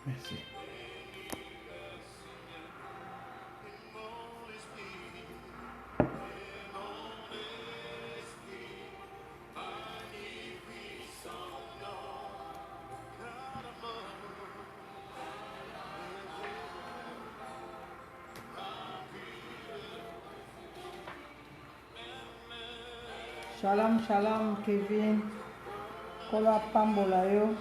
Merci. Shalom, shalom, Kevin. Kola pambola yo.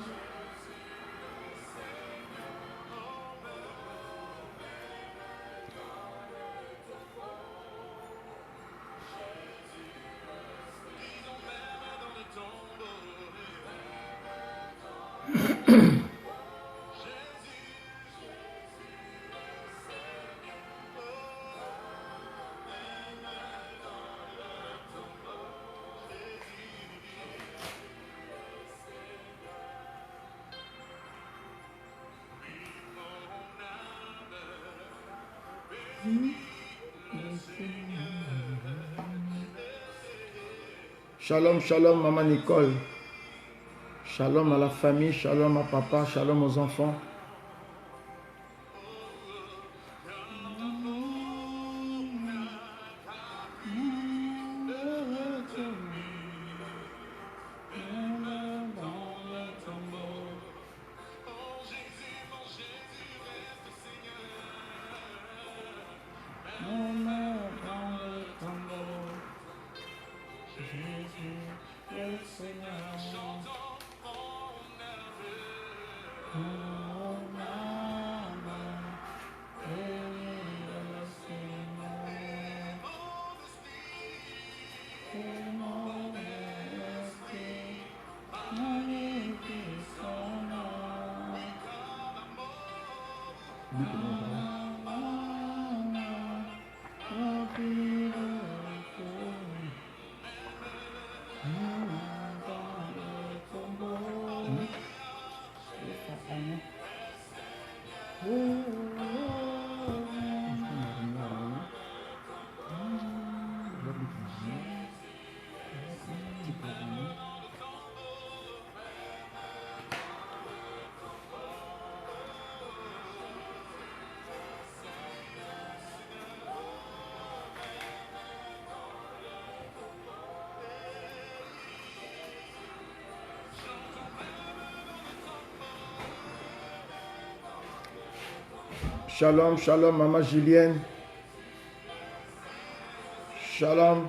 Shalom, shalom, maman Nicole. Shalom à la famille, shalom à papa, shalom aux enfants. Shalom, shalom, maman Julienne. Shalom.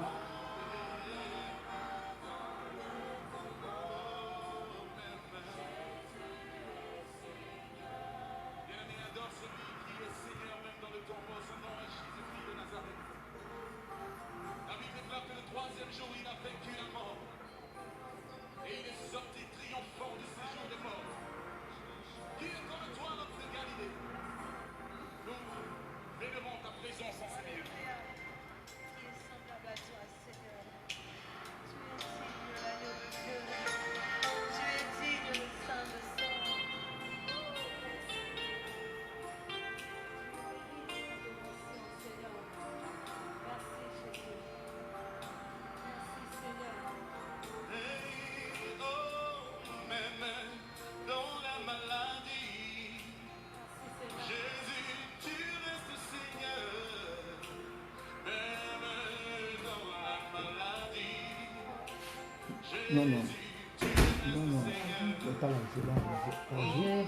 Non, non. Non, non. Le talent, c'est là. Bonjour.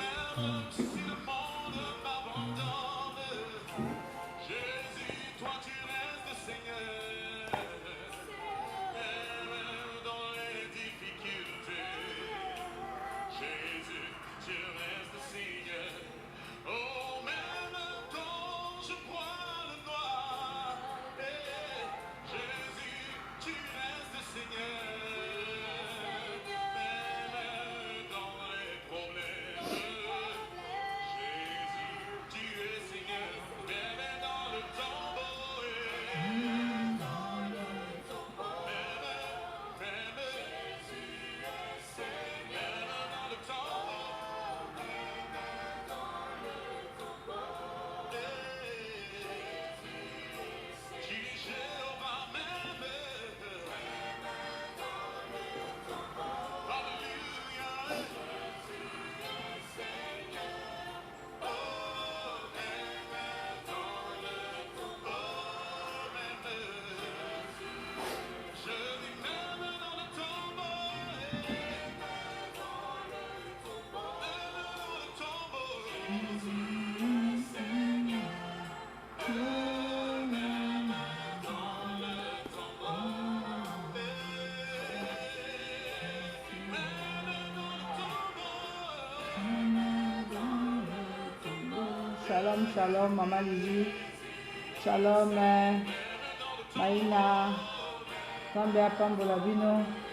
Shalom, shalom, Maman Lily. Shalom, Maïna. Kambia Pambola Bino.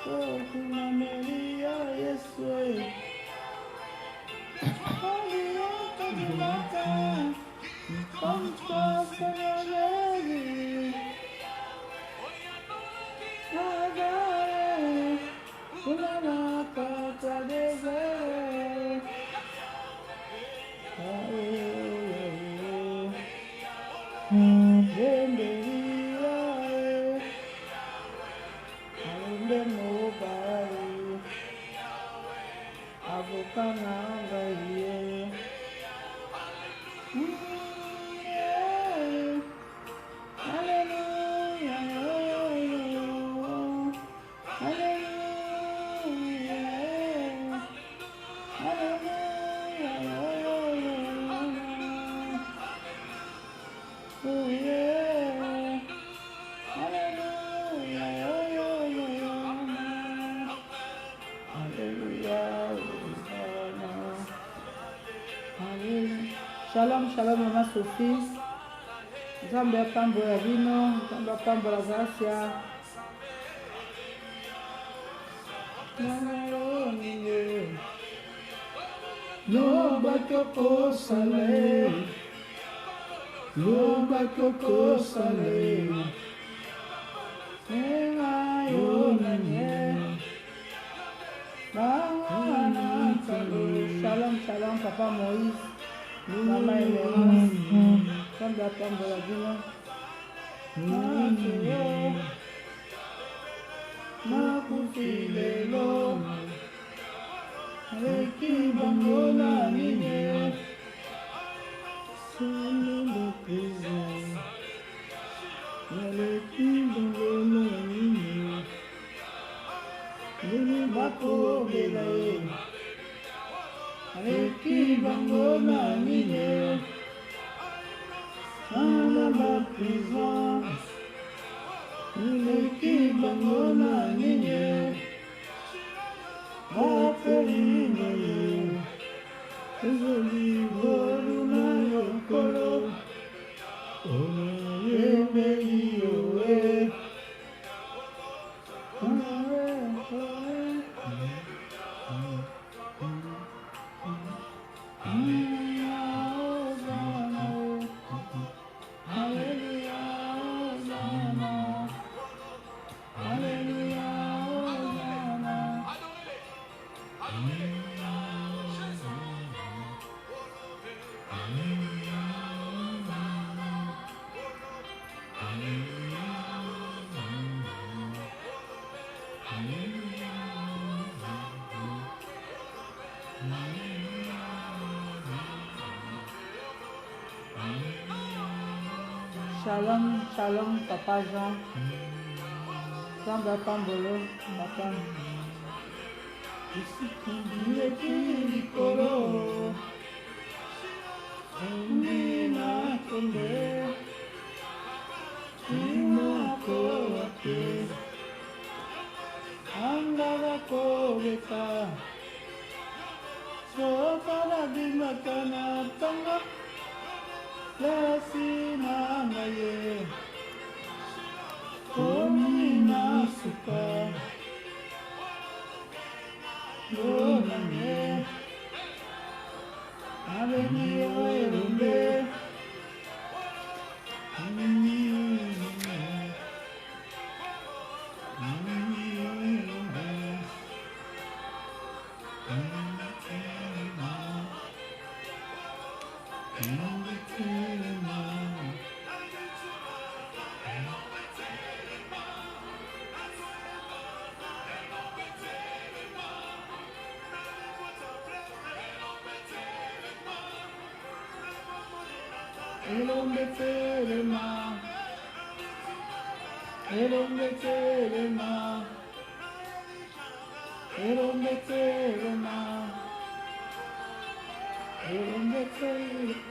Oh, Maria, yes, way. Come trust in your lady. Agare, Ulala Patra Dese. Venderia, Alende Mobile, Avocana Gaye. Shalom, shalom, Mama Sophie. Nzambe apambola bino, Nzambe apambola Gracia. Loba Koko Sale, Loba Koko Sale, Ema Yonanye, Shalom, shalom, Papa Moïse, Mama Emerance, Nzambe apambola bino. Nakufilelo Reki bangola nine Solo prison Reki bangola nine Lulu bako belae Reki bangola nine Solo la prison Reki bangola nine Baferine, Ezeli Boruna Yokolo, Oyeme Yoe, Shalom, shalom, Papa Jean. Nzambe apambolo, Papa. Isikindileki likolo, Ndina konde, Imako wake, Angala kobeka, Sopala bimakana tanga, Lasina ngaye, Komina suka, Yonane, Aveni oerumbe, Elombe telema, Elombe telema, Elombe telema, Elombe telema.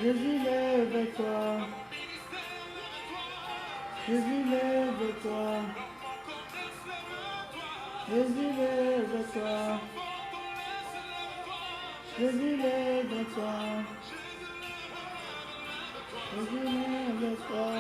Jésus, lève-toi. Jésus, lève-toi. Jésus, lève-toi. Jésus, lève-toi. Jésus, lève-toi.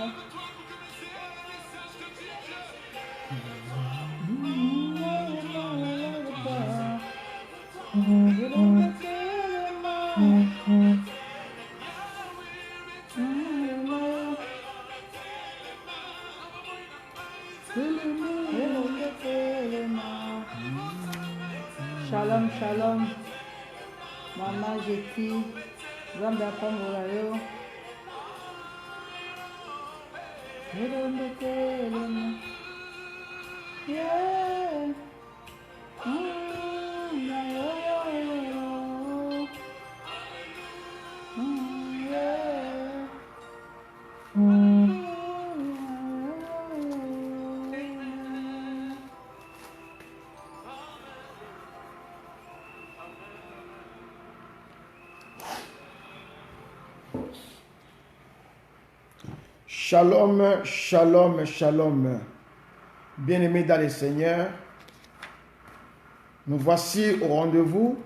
Shalom, shalom. Mama Jeti, Zambia Pamolayo. Yeah. Shalom, shalom, shalom. Bien-aimés dans le Seigneur, nous voici au rendez-vous.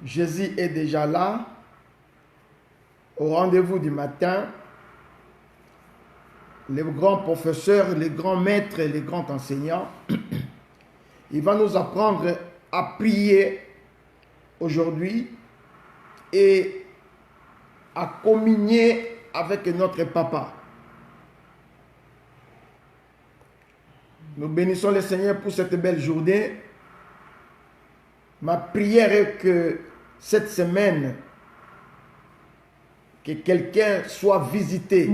Jésus est déjà là, au rendez-vous du matin. Les grands professeurs, les grands maîtres et les grands enseignants, il va nous apprendre à prier aujourd'hui et à communier avec notre papa. Nous bénissons le Seigneur pour cette belle journée. Ma prière est que cette semaine, que quelqu'un soit visité,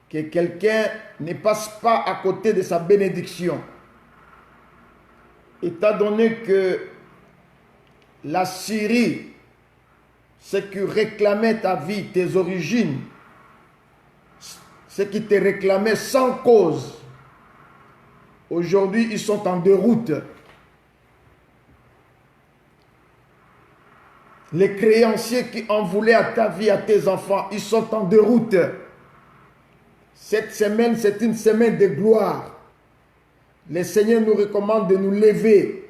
que quelqu'un ne passe pas à côté de sa bénédiction. Étant donné que la Syrie, ce qui réclamait ta vie, tes origines, ce qui te réclamait sans cause, aujourd'hui ils sont en déroute. Les créanciers qui en voulaient à ta vie, à tes enfants, ils sont en déroute. Cette semaine, c'est une semaine de gloire. Le Seigneur nous recommande de nous lever.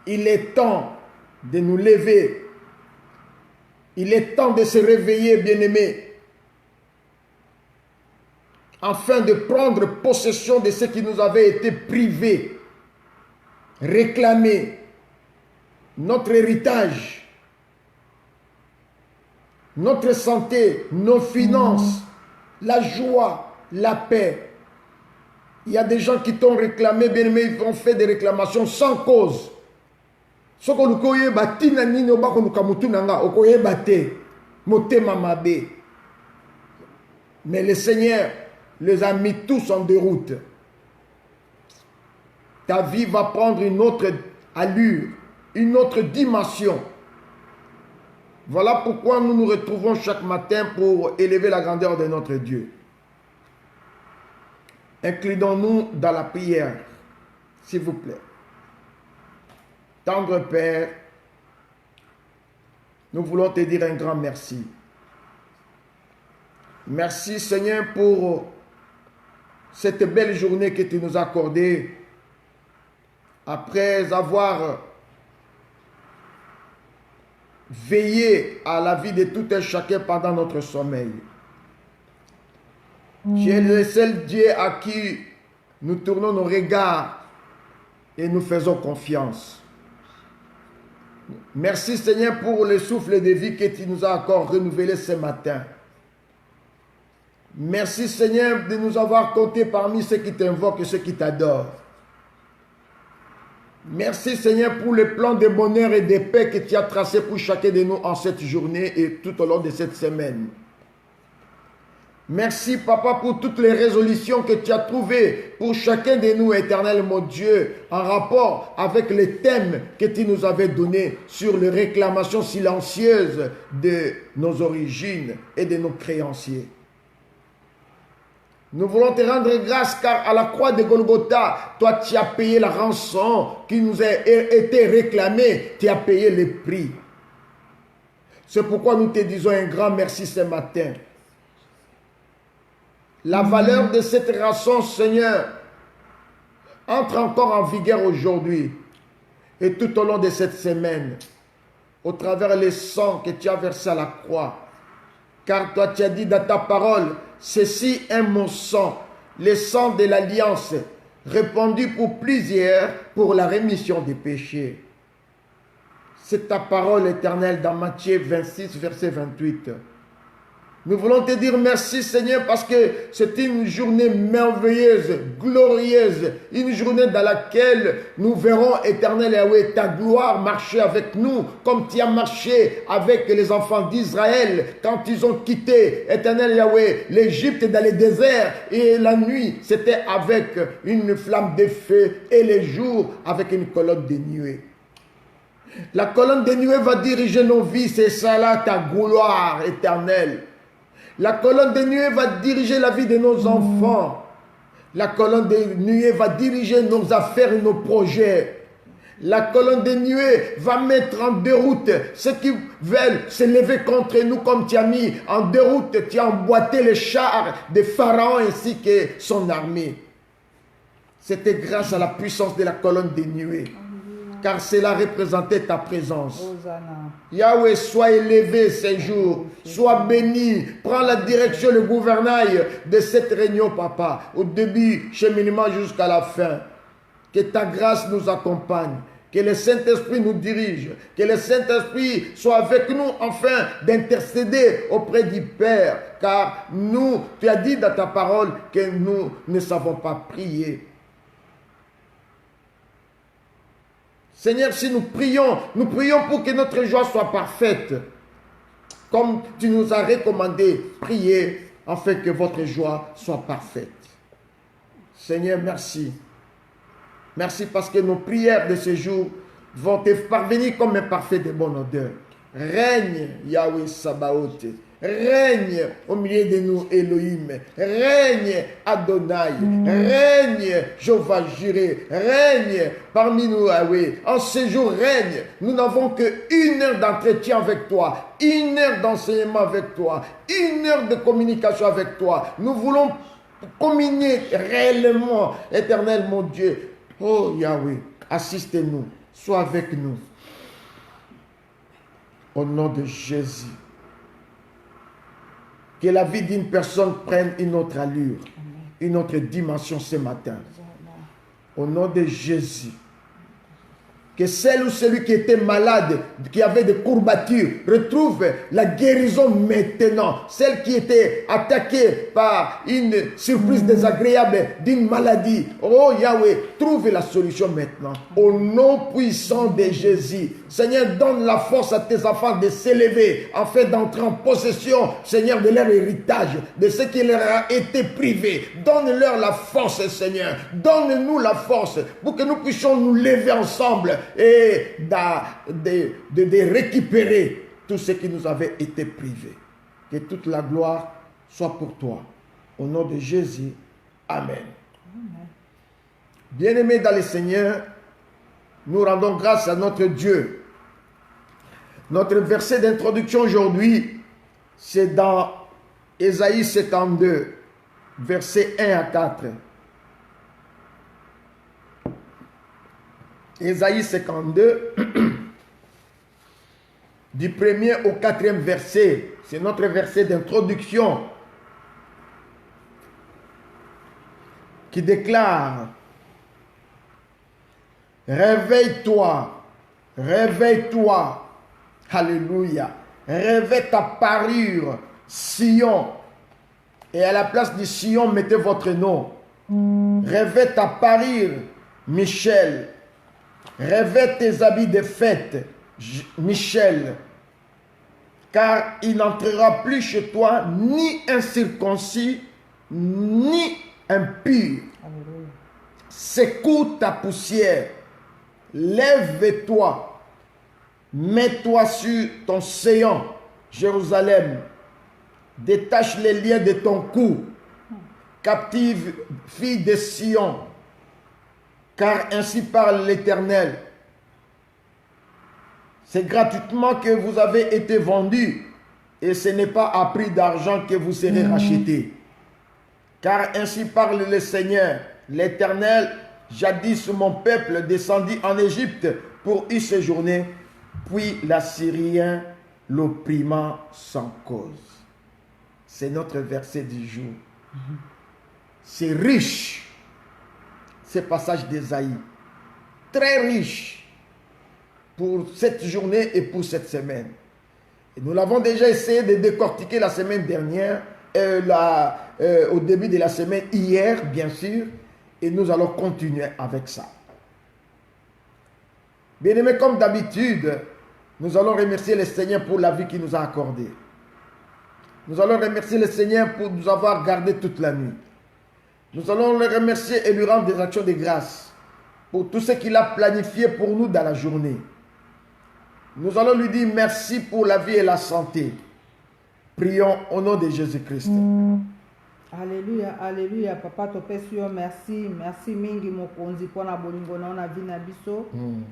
Il est temps de nous lever. Il est temps de se réveiller, bien-aimés, afin de prendre possession de ce qui nous avait été privé, réclamé, notre héritage, notre santé, nos finances, la joie, la paix. Il y a des gens qui t'ont réclamé, bien-aimés, ils ont fait des réclamations sans cause. Mais le Seigneur les a mis tous en déroute. Ta vie va prendre une autre allure, une autre dimension. Voilà pourquoi nous nous retrouvons chaque matin pour élever la grandeur de notre Dieu. Inclinons-nous dans la prière, s'il vous plaît. Tendre Père, nous voulons te dire un grand merci. Merci Seigneur pour cette belle journée que tu nous as accordée après avoir veillé à la vie de tout un chacun pendant notre sommeil. Tu es le seul Dieu à qui nous tournons nos regards et nous faisons confiance. Merci Seigneur pour le souffle de vie que tu nous as encore renouvelé ce matin. Merci Seigneur de nous avoir comptés parmi ceux qui t'invoquent et ceux qui t'adorent. Merci Seigneur pour le plan de bonheur et de paix que tu as tracé pour chacun de nous en cette journée et tout au long de cette semaine. Merci Papa pour toutes les résolutions que tu as trouvées pour chacun de nous, éternel mon Dieu, en rapport avec les thèmes que tu nous avais donnés sur les réclamations silencieuses de nos origines et de nos créanciers. Nous voulons te rendre grâce car à la croix de Golgotha, toi tu as payé la rançon qui nous a été réclamée, tu as payé le prix. C'est pourquoi nous te disons un grand merci ce matin. La valeur de cette rançon, Seigneur, entre encore en vigueur aujourd'hui et tout au long de cette semaine, au travers les sangs que tu as versés à la croix. Car toi, tu as dit dans ta parole, ceci est mon sang, le sang de l'alliance, répandu pour plusieurs pour la rémission des péchés. C'est ta parole éternelle dans Matthieu 26, verset 28. Nous voulons te dire merci Seigneur parce que c'est une journée merveilleuse, glorieuse, une journée dans laquelle nous verrons éternel Yahweh ta gloire marcher avec nous comme tu as marché avec les enfants d'Israël quand ils ont quitté éternel Yahweh l'Égypte dans le désert et la nuit c'était avec une flamme de feu et les jours avec une colonne de nuée. La colonne de nuée va diriger nos vies, c'est ça là ta gloire éternelle. La colonne de nuée va diriger la vie de nos enfants. La colonne de nuée va diriger nos affaires et nos projets. La colonne de nuée va mettre en déroute ceux qui veulent se lever contre nous comme tu as mis en déroute, tu as emboîté les chars de Pharaon ainsi que son armée. C'était grâce à la puissance de la colonne de nuée. Car cela représentait ta présence. Yahweh, sois élevé ces jours, sois béni, prends la direction, le gouvernail de cette réunion, papa, au début, cheminement jusqu'à la fin. Que ta grâce nous accompagne, que le Saint-Esprit nous dirige, que le Saint-Esprit soit avec nous afin d'intercéder auprès du Père, car nous, tu as dit dans ta parole que nous ne savons pas prier. Seigneur, si nous prions pour que notre joie soit parfaite. Comme tu nous as recommandé, priez afin que votre joie soit parfaite. Seigneur, merci. Merci parce que nos prières de ce jour vont te parvenir comme un parfait de bonne odeur. Règne, Yahweh Sabaoth. Règne au milieu de nous, Elohim. Règne, Adonai. Règne, Jéhovah Jireh. Règne parmi nous, Yahweh. En ce jour, règne. Nous n'avons qu'une heure d'entretien avec toi, une heure d'enseignement avec toi, une heure de communication avec toi. Nous voulons communier réellement, éternel mon Dieu. Oh Yahweh, assistez-nous, sois avec nous. Au nom de Jésus. Que la vie d'une personne prenne une autre allure, une autre dimension ce matin. Au nom de Jésus. Que celle ou celui qui était malade, qui avait des courbatures, retrouve la guérison maintenant. Celle qui était attaquée par une surprise désagréable d'une maladie. Oh Yahweh, trouve la solution maintenant. Au nom puissant de Jésus. Seigneur, donne la force à tes enfants de s'élever afin d'entrer en possession, Seigneur, de leur héritage, de ce qui leur a été privé. Donne-leur la force, Seigneur. Donne-nous la force pour que nous puissions nous lever ensemble et de récupérer tout ce qui nous avait été privé. Que toute la gloire soit pour toi. Au nom de Jésus. Amen. Bien-aimés dans le Seigneur, nous rendons grâce à notre Dieu. Notre verset d'introduction aujourd'hui, c'est dans Ésaïe 52, versets 1 à 4. Ésaïe 52, du 1er au 4e verset, c'est notre verset d'introduction qui déclare: réveille-toi, réveille-toi, alléluia, réveille ta parure, Sion, et à la place du Sion, mettez votre nom. Réveille ta parure, Michel. Revêt tes habits de fête, Michel, car il n'entrera plus chez toi ni incirconcis, ni impur. Secoue ta poussière, lève-toi, mets-toi sur ton séant, Jérusalem, détache les liens de ton cou, captive fille de Sion. Car ainsi parle l'Éternel. C'est gratuitement que vous avez été vendus et ce n'est pas à prix d'argent que vous serez rachetés. Car ainsi parle le Seigneur, l'Éternel, jadis mon peuple descendit en Égypte pour y séjourner, puis l'Assyrien l'opprimant sans cause. C'est notre verset du jour. C'est riche, ce passage d'Ésaïe. Très riche pour cette journée et pour cette semaine. Et nous l'avons déjà essayé de décortiquer la semaine dernière, au début de la semaine, hier bien sûr, et nous allons continuer avec ça. Bien-aimés, comme d'habitude, nous allons remercier le Seigneur pour la vie qu'il nous a accordée. Nous allons remercier le Seigneur pour nous avoir gardés toute la nuit. Nous allons le remercier et lui rendre des actions de grâce pour tout ce qu'il a planifié pour nous dans la journée. Nous allons lui dire merci pour la vie et la santé. Prions au nom de Jésus-Christ. Alléluia, alléluia. Papa, topesio, merci. Merci mingi mokonzi pona bolingo na ona vina biso.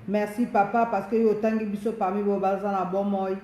Merci papa parce que yo tangi biso parmi bo baza na bomoy.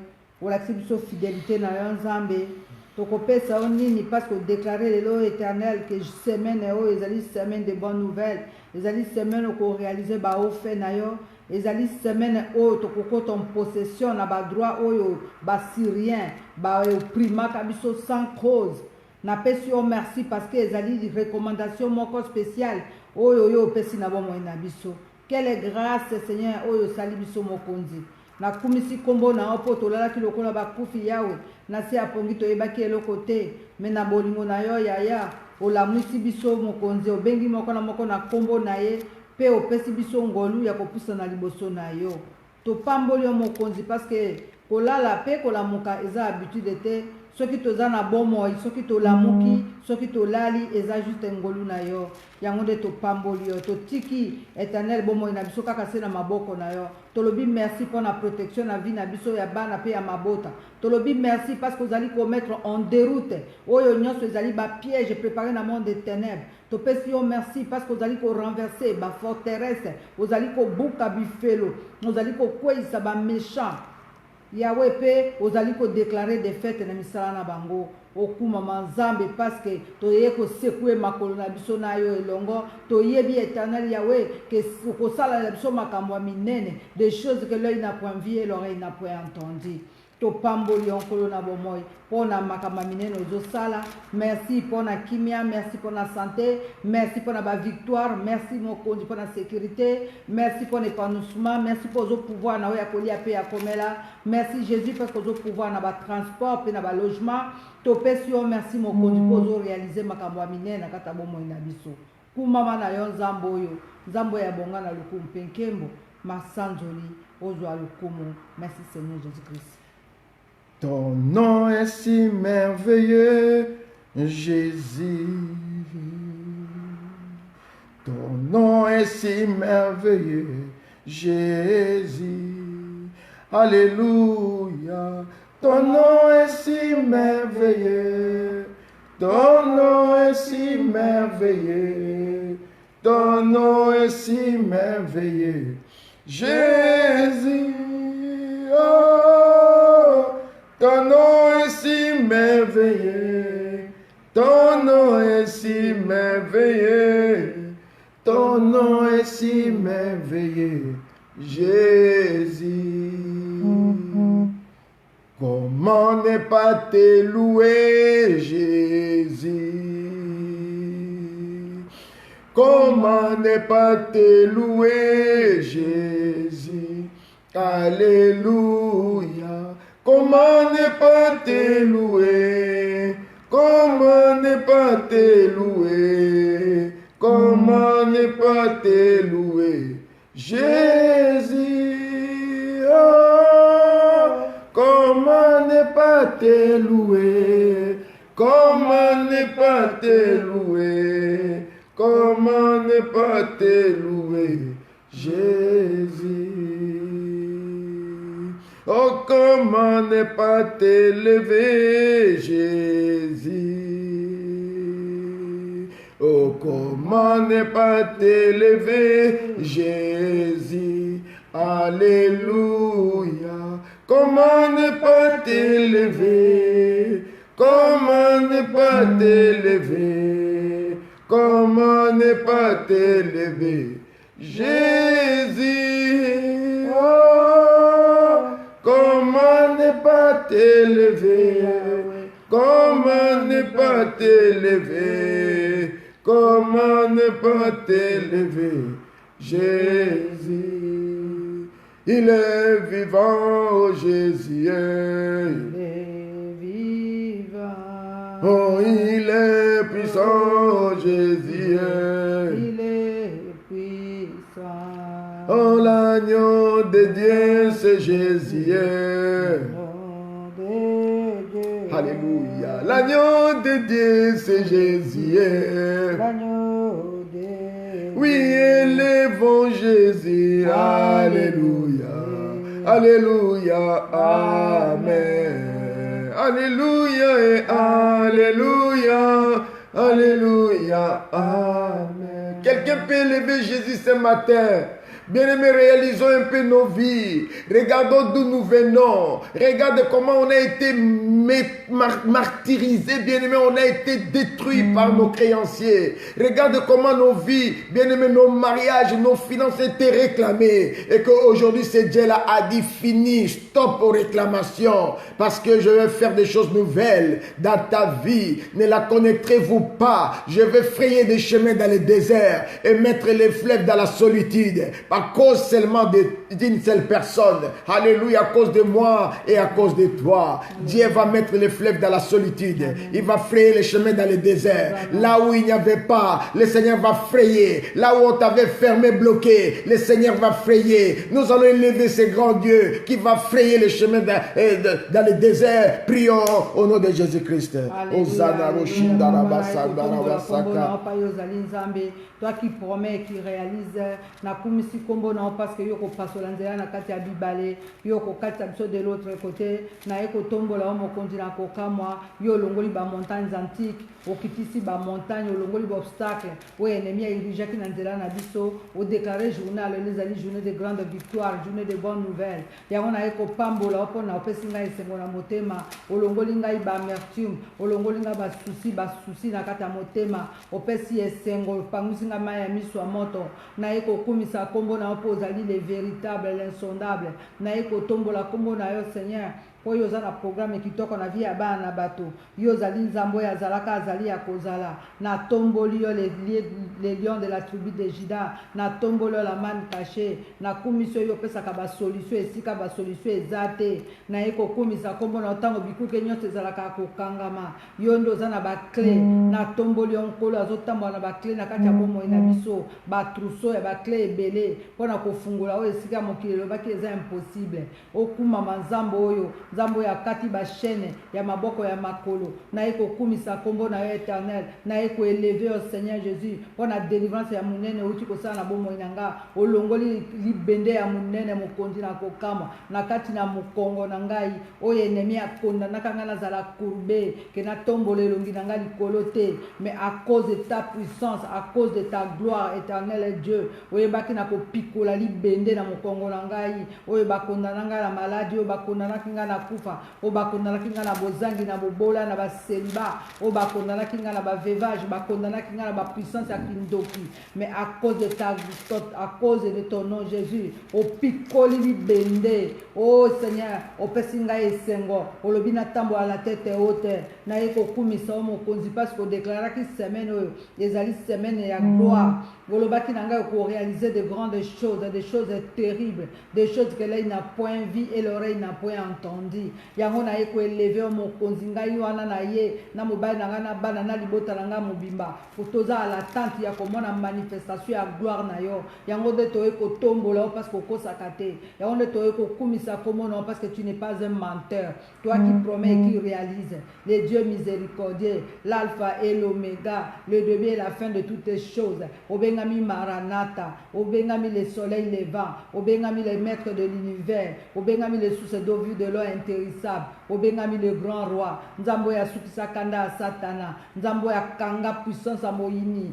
Olaxi biso fidélité na yo nzambe. Tokopesa onini parce que déclarer le éternel que semaine o ezali semaine de bonnes nouvelles. Ezali semaine ko réaliser ba o fait na yo. Ezali semaine o tokokota en possession na ba droit oyo ba syrien ba opprimé biso sans cause. Na pesi o merci parce que ezali recommandation moko spéciale oyo yo pesi na bomo na biso. Quelle grâce Seigneur oyo sali biso mokonzi. Na kumisi kombo na opo tolala ki lokola bakufi yawe na se apongi toyebaki eloko te me na bolingo na yo yaya olamwisi biso mokonzi obengi moko na kombo na ye pe opesi biso ngolu ya kopusa na liboso na yo. Topamboli yo mokonzi parce que kolala pe kolamuka eza habitude te. Soki toza na bomoi, soki tolamuki, soki tolali, eza juste ngolu na yo. Yango de topamboli yo, totiki éternel bomoi na biso kaka se na maboko na yo. Tolobi merci pour la protection na vie na biso ya bana pe ya mabota. Tolobi merci parce que vous allez commettre en déroute. Oyo nyonso ezali ba piège préparé na monde des ténèbres. Topesi yo merci parce que vous allez renverser ba forteresse, vous allez ko buka bifelo, vous allez ko kwesa ba méchant. Yahweh pe ozali ko déclarer des fêtes na misala na bango okuma manzambe parce que toye ko sekue makolo na biso na yo elongo toyebi éternel Yahweh que ko sala la biso makambo minene des choses que l'œil n'a point vu et l'oreille n'a point entendu. Topamboli onkolo na bomoy pona makamba minene ozosala. Merci pour la kimia, merci pour la santé, merci pour la victoire, merci mokonzi pour la sécurité, merci pour l'épanouissement, merci pour le pouvoir na ya kolia pe ya komela. Merci Jésus parce que le pouvoir na ba transport pe na ba logement. Topesio merci mokonzi pour réaliser makambo minene na kata bomoy na biso. Kumama na yo nzambo yo, nzambo ya bonga na lukumu penkembo, masanzoli ozwa lukumu. Merci Seigneur Jésus-Christ. Ton nom est si merveilleux, Jésus. Ton nom est si merveilleux, Jésus. Alléluia. Ton nom est si merveilleux. Ton nom est si merveilleux. Ton nom est si merveilleux, Jésus. Oh. Ton nom est si merveilleux, ton nom est si merveilleux, ton nom est si merveilleux, Jésus. Comment ne pas te louer, Jésus? Comment ne pas te louer, Jésus? Alléluia. Comment ne pas te louer? Comment ne pas te louer? Comment ne pas te louer? Jésus, oh, comment ne pas te louer? Comment ne pas te louer? Comment ne pas te louer? Jésus. Oh, comment ne pas t'élever, Jésus? Oh, comment ne pas t'élever, Jésus? Alléluia. Comment ne pas t'élever? Comment ne pas t'élever? Comment ne pas t'élever? Jésus, oh, comment ne pas t'élever? Comment ne pas t'élever? Comment ne pas t'élever? Jésus, il est vivant, oh Jésus. Il est vivant. Oh, il est puissant, oh Jésus. Il est puissant. Oh, l'agneau de Dieu, c'est Jésus. Nom de Dieu. Alléluia. L'agneau de Dieu, c'est Jésus. L'agneau de Oui, élevons Jésus. Alléluia. Alléluia. Amen. Alléluia et Alléluia. Alléluia. Amen. Quelqu'un peut élever Jésus ce matin. Bien-aimés, réalisons un peu nos vies. Regardons d'où nous venons. Regarde comment on a été martyrisés. Bien-aimés, on a été détruits par nos créanciers. Regarde comment nos vies, bien-aimés, nos mariages, nos finances étaient réclamées. Et qu'aujourd'hui, ce Dieu-là a dit fini, stop aux réclamations. Parce que je vais faire des choses nouvelles dans ta vie. Ne la connaîtrez-vous pas? Je vais frayer des chemins dans le désert et mettre les fleuves dans la solitude. À cause seulement d'une seule personne. Alléluia, à cause de moi et à cause de toi. Dieu va mettre les fleuves dans la solitude. Il va frayer les chemins dans le désert. Là où il n'y avait pas, le Seigneur va frayer. Là où on t'avait fermé, bloqué, le Seigneur va frayer. Nous allons élever ce grand Dieu qui va frayer les chemins dans le désert. Prions au nom de Jésus-Christ. Hosanna, Roshindara, Basandara, Basaka. Toi qui promets et qui réalise, na kumisi kombo na parce que yoko pasolanzela na kati ya bibale, yoko kati biso de l'autre côté, na eko tombola mo kontina ko kamwa, yo longoli ba montagnes antiques, okitisi ba montagne, longoli ba obstacle, o ennemi irija ki na nzela na biso, o déclarer journal les ali journée de grande victoire, journée de bonnes nouvelles. Ya on a eko pambola opo na opesinga esengo na motema, o longoli ngai ba amertume, o longoli nga ba souci na kati ya motema, opesi esengo pangusi maya miswa moto na eko kumisa kombo na opo ozali le véritable l'insondable na eko tombola kombo na yo Seigneur po yo za na programme kitoko na vie ya bana na bato yo zali nzambo ya zalaka azali ya kozala na tomboli yo les lions de la tribu de Juda na tomboli yo la manne cachée na kumiso yo pesaka ba solution esika ba solution ezate na eko kumisa kombo na tango bikuke nyonso ezalaka kokangama yo ndo za na ba clé na tomboli yo nkolo azotambola na ba clé na kati ya bomoi na biso ba trousseau ya ba clé ebele pona kofungula o esika mokili lobaki eza impossible okuma manzambo oyo nzambo ya kati ba chaîne ya maboko ya makolo na eko kumisa kombo na yo éternel na eko élever au Seigneur Jésus pona délivrance ya munene uti kosala na bomoi nanga olongoli libende ya munene mokonzi na kokama na kati na mokongo na ngai oyo ennemi akonda nakanga na zala courbe ke na tombole longi nanga likolo te mais à cause de ta puissance à cause de ta gloire éternelle Dieu oyo baki na kopikola libende na mokongo na ngai oyo bakonda nanga na maladie oyo bakonda nakinga na kufa oyo bakonda nakinga na bozangi na bobola na baseliba oyo bakonda nakinga na bavevage bakonda nakinga na bapuissance ya kindoki mais à cause de ton nom Jésus opikoli libende oh Seigneur opesi ngai esengo olobi na tambo à la tête haute na yeko kumisa o mokonzi parce que déclaraki semaine oyo ezali semaine ya gloire olobaki na ngai ko réaliser de grandes choses terribles des choses que l'œil n'a point vu et l'oreille n'a point entendu yango na yeko élever o mokonzi ngai wana na ye na mobali na ngai na bana na libota na ngai mobimba fotoza à l'attente ya komona manifestation ya gloire na yo yango de to eko tombola parce que kosaka te yango de to eko kumisa komona parce que tu n'es pas un menteur toi qui promets et qui réalise le Dieu miséricordieux l'alpha et l'oméga le début et la fin de toutes les choses obengami maranatha obengami le soleil levant obengami le maître de l'univers obengami le source d'eau vue de l'eau intérissable obengami le grand roi nzambo ya sukisa kanda ya satana nzambo ya kanga puissance ya moyini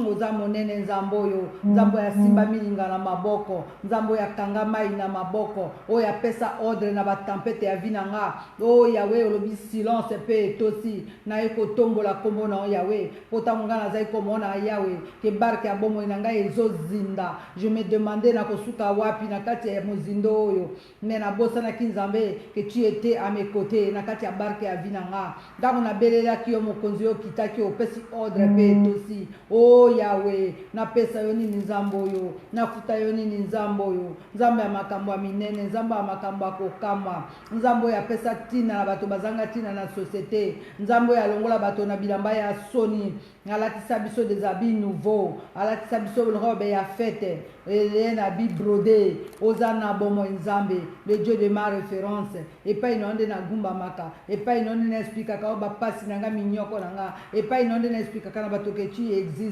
oza monene nzambe oyo nzambe oyo asimba milinga na maboko nzambe oyo akanga mai na maboko oyo apesa ordre na batempete ya vi na nga o yawe olobi silence mpe etosi naye kotombola kombo na yo yawe mpo ntango ngai nazali komona yawe ke barke ya bomoi na ngai ezozinda je me demande na kosuka wapi na kati ya mozindo oyo me nabosanaki nzambe ke tu ete a mes côtés na kati ya barke ya vi na nga ntango nabelelaki yo mokonzi oyo okitaki opesi ordre mpe etosi o yawe napesa yo nini nzambe oyo nafuta yo nini nzambe oyo nzambe ya makambo ya minene nzambe ya makambo ya kokamwa nzambe oyo apesa ntina na bato bazanga ntina na société nzambe oyo alongola bato na bilamba ya soni alatisa biso des habits nouveaux alatisa biso robe ya fête ele na bi brodé oza na bomoi nzambe le Dieu de ma référence epai na nde na gumbamaka epai na nde na expliquaka o bapasi na nga minyoko na nga epai na nde na expliquaka na bato que tu existes.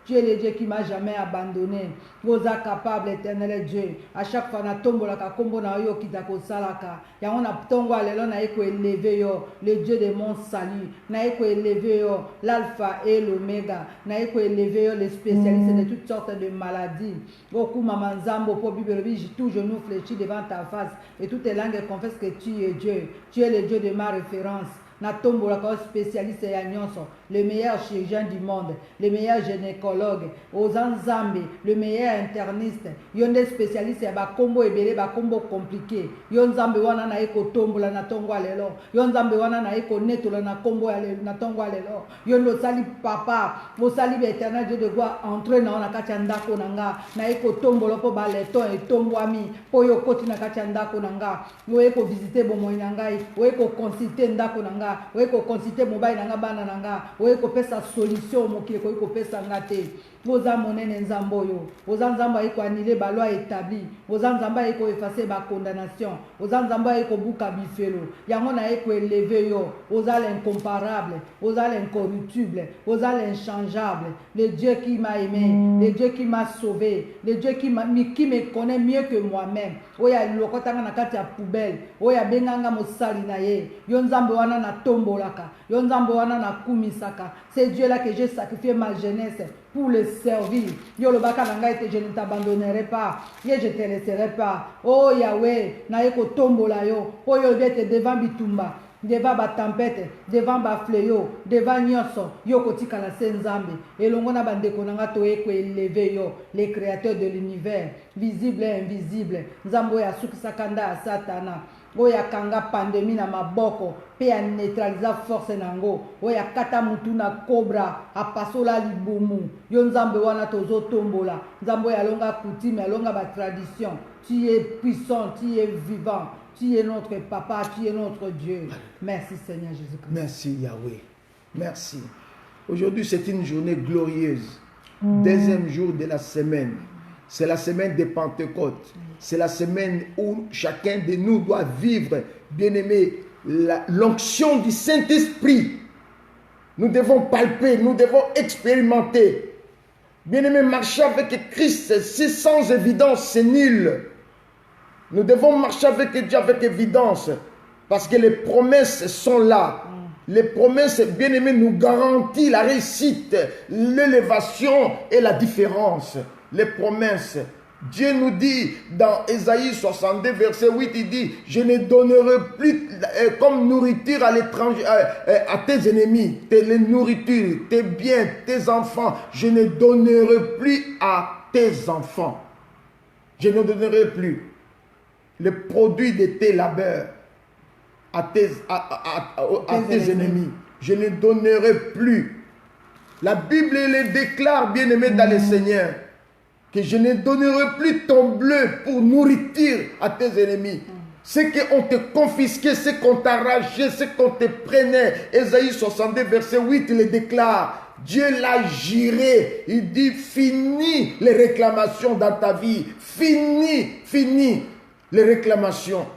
Tu es le Dieu qui m'a jamais abandonné. Oza capable, éternel Dieu. À chaque fois, na tombola ka kombo na yo kitako salaka. Ya on a tongo alelo na eko élevé yo, le Dieu de mon salut. Na eko élevé yo, l'alpha et l'oméga. Na eko élevé yo, les spécialistes de toutes sortes de maladies. Oku mama nzambo po bibelobi, tout genou fléchit devant ta face. Et toutes les langues confessent que tu es Dieu. Tu es le Dieu de ma référence. Na tombola ka spécialiste ya nyonso, le meilleur chirurgien du monde, le meilleur gynécologue, Ozanzambe, le meilleur interniste, yonde spécialiste ya ba kombo ebele ba kombo compliqué. Yonzambe wana na eko tombola na tongo alelo. Yonzambe wana na eko netola na kombo alelo na tongo alelo. Yondo sali papa, mo sali l'éternel Dieu de gloire entrer na kati ndako nanga, na eko tombola po ba leton et tombwami, po yo koti na kati ndako nanga. Yo eko visiter bomo ngai, yo eko consulter ndako nanga. Oye ko consulter mobile nanga bana nanga oye ko pesa solution mokile ko pesa ngate oza monene nzambo yo oza nzambo ayiko annuler ba loi établie oza nzambo ayiko effacer ba condamnation oza nzambo ayiko buka bifelo yango na yeko élever yo oza l'incomparable oza l'incorruptible oza l'inchangeable le Dieu qui m'a aimé le Dieu qui m'a sauvé le Dieu qui me connaît mieux que moi-même oya lokotanga na kati ya poubelle oya benganga mosali na ye yo nzambe wana na tombolaka yo nzambe wana na kumisaka c'est Dieu là que j'ai sacrifié ma jeunesse pour le servir. Yo le baka nanga ete je ne t'abandonnerai pas. Ye je te laisserai pas. Oh Yahweh, na yeko tombola yo. Oh yo viete devant bitumba, devant ba tempête, devant ba fléau, devant nyoso. Yo kotika la senzambe. Elongo na bandeko nanga to eko élevé yo, les créateurs de l'univers, visible et invisible. Nzambo ya sukisakanda ya satana. Oya kanga pandémie na maboko pe ya neutraliser force nango oya kata mutu na cobra apasola libumu yo nzambe wana tozo tombola nzambe ya longa coutume ya longa ba tradition tu es puissant tu es vivant tu es notre papa tu es notre Dieu. Merci Seigneur Jésus-Christ. Merci Yahweh. Merci. Aujourd'hui c'est une journée glorieuse. Deuxième jour de la semaine. C'est la semaine de Pentecôte. C'est la semaine où chacun de nous doit vivre, bien-aimé, l'onction du Saint-Esprit. Nous devons palper, nous devons expérimenter. Bien-aimé, marcher avec Christ, c'est sans évidence, c'est nul. Nous devons marcher avec Dieu avec évidence, parce que les promesses sont là. Les promesses, bien-aimé, nous garantissent la réussite, l'élévation et la différence. Les promesses. Dieu nous dit dans Ésaïe 62 verset 8, il dit, je ne donnerai plus comme nourriture à l'étranger, à tes ennemis, les nourritures, tes biens, tes enfants, je ne donnerai plus à tes enfants. Je ne donnerai plus le produit de tes labeurs à tes ennemis. Je ne donnerai plus. La Bible le déclare, bien-aimé dans le Seigneur, que je ne donnerai plus ton bleu pour nourriture à tes ennemis. Ce qu'on te confisquait, ce qu'on t'arrachait, ce qu'on te prenait. Ésaïe 62 verset 8 le déclare. Dieu l'a juré. Il dit, fini les réclamations dans ta vie. Fini les réclamations.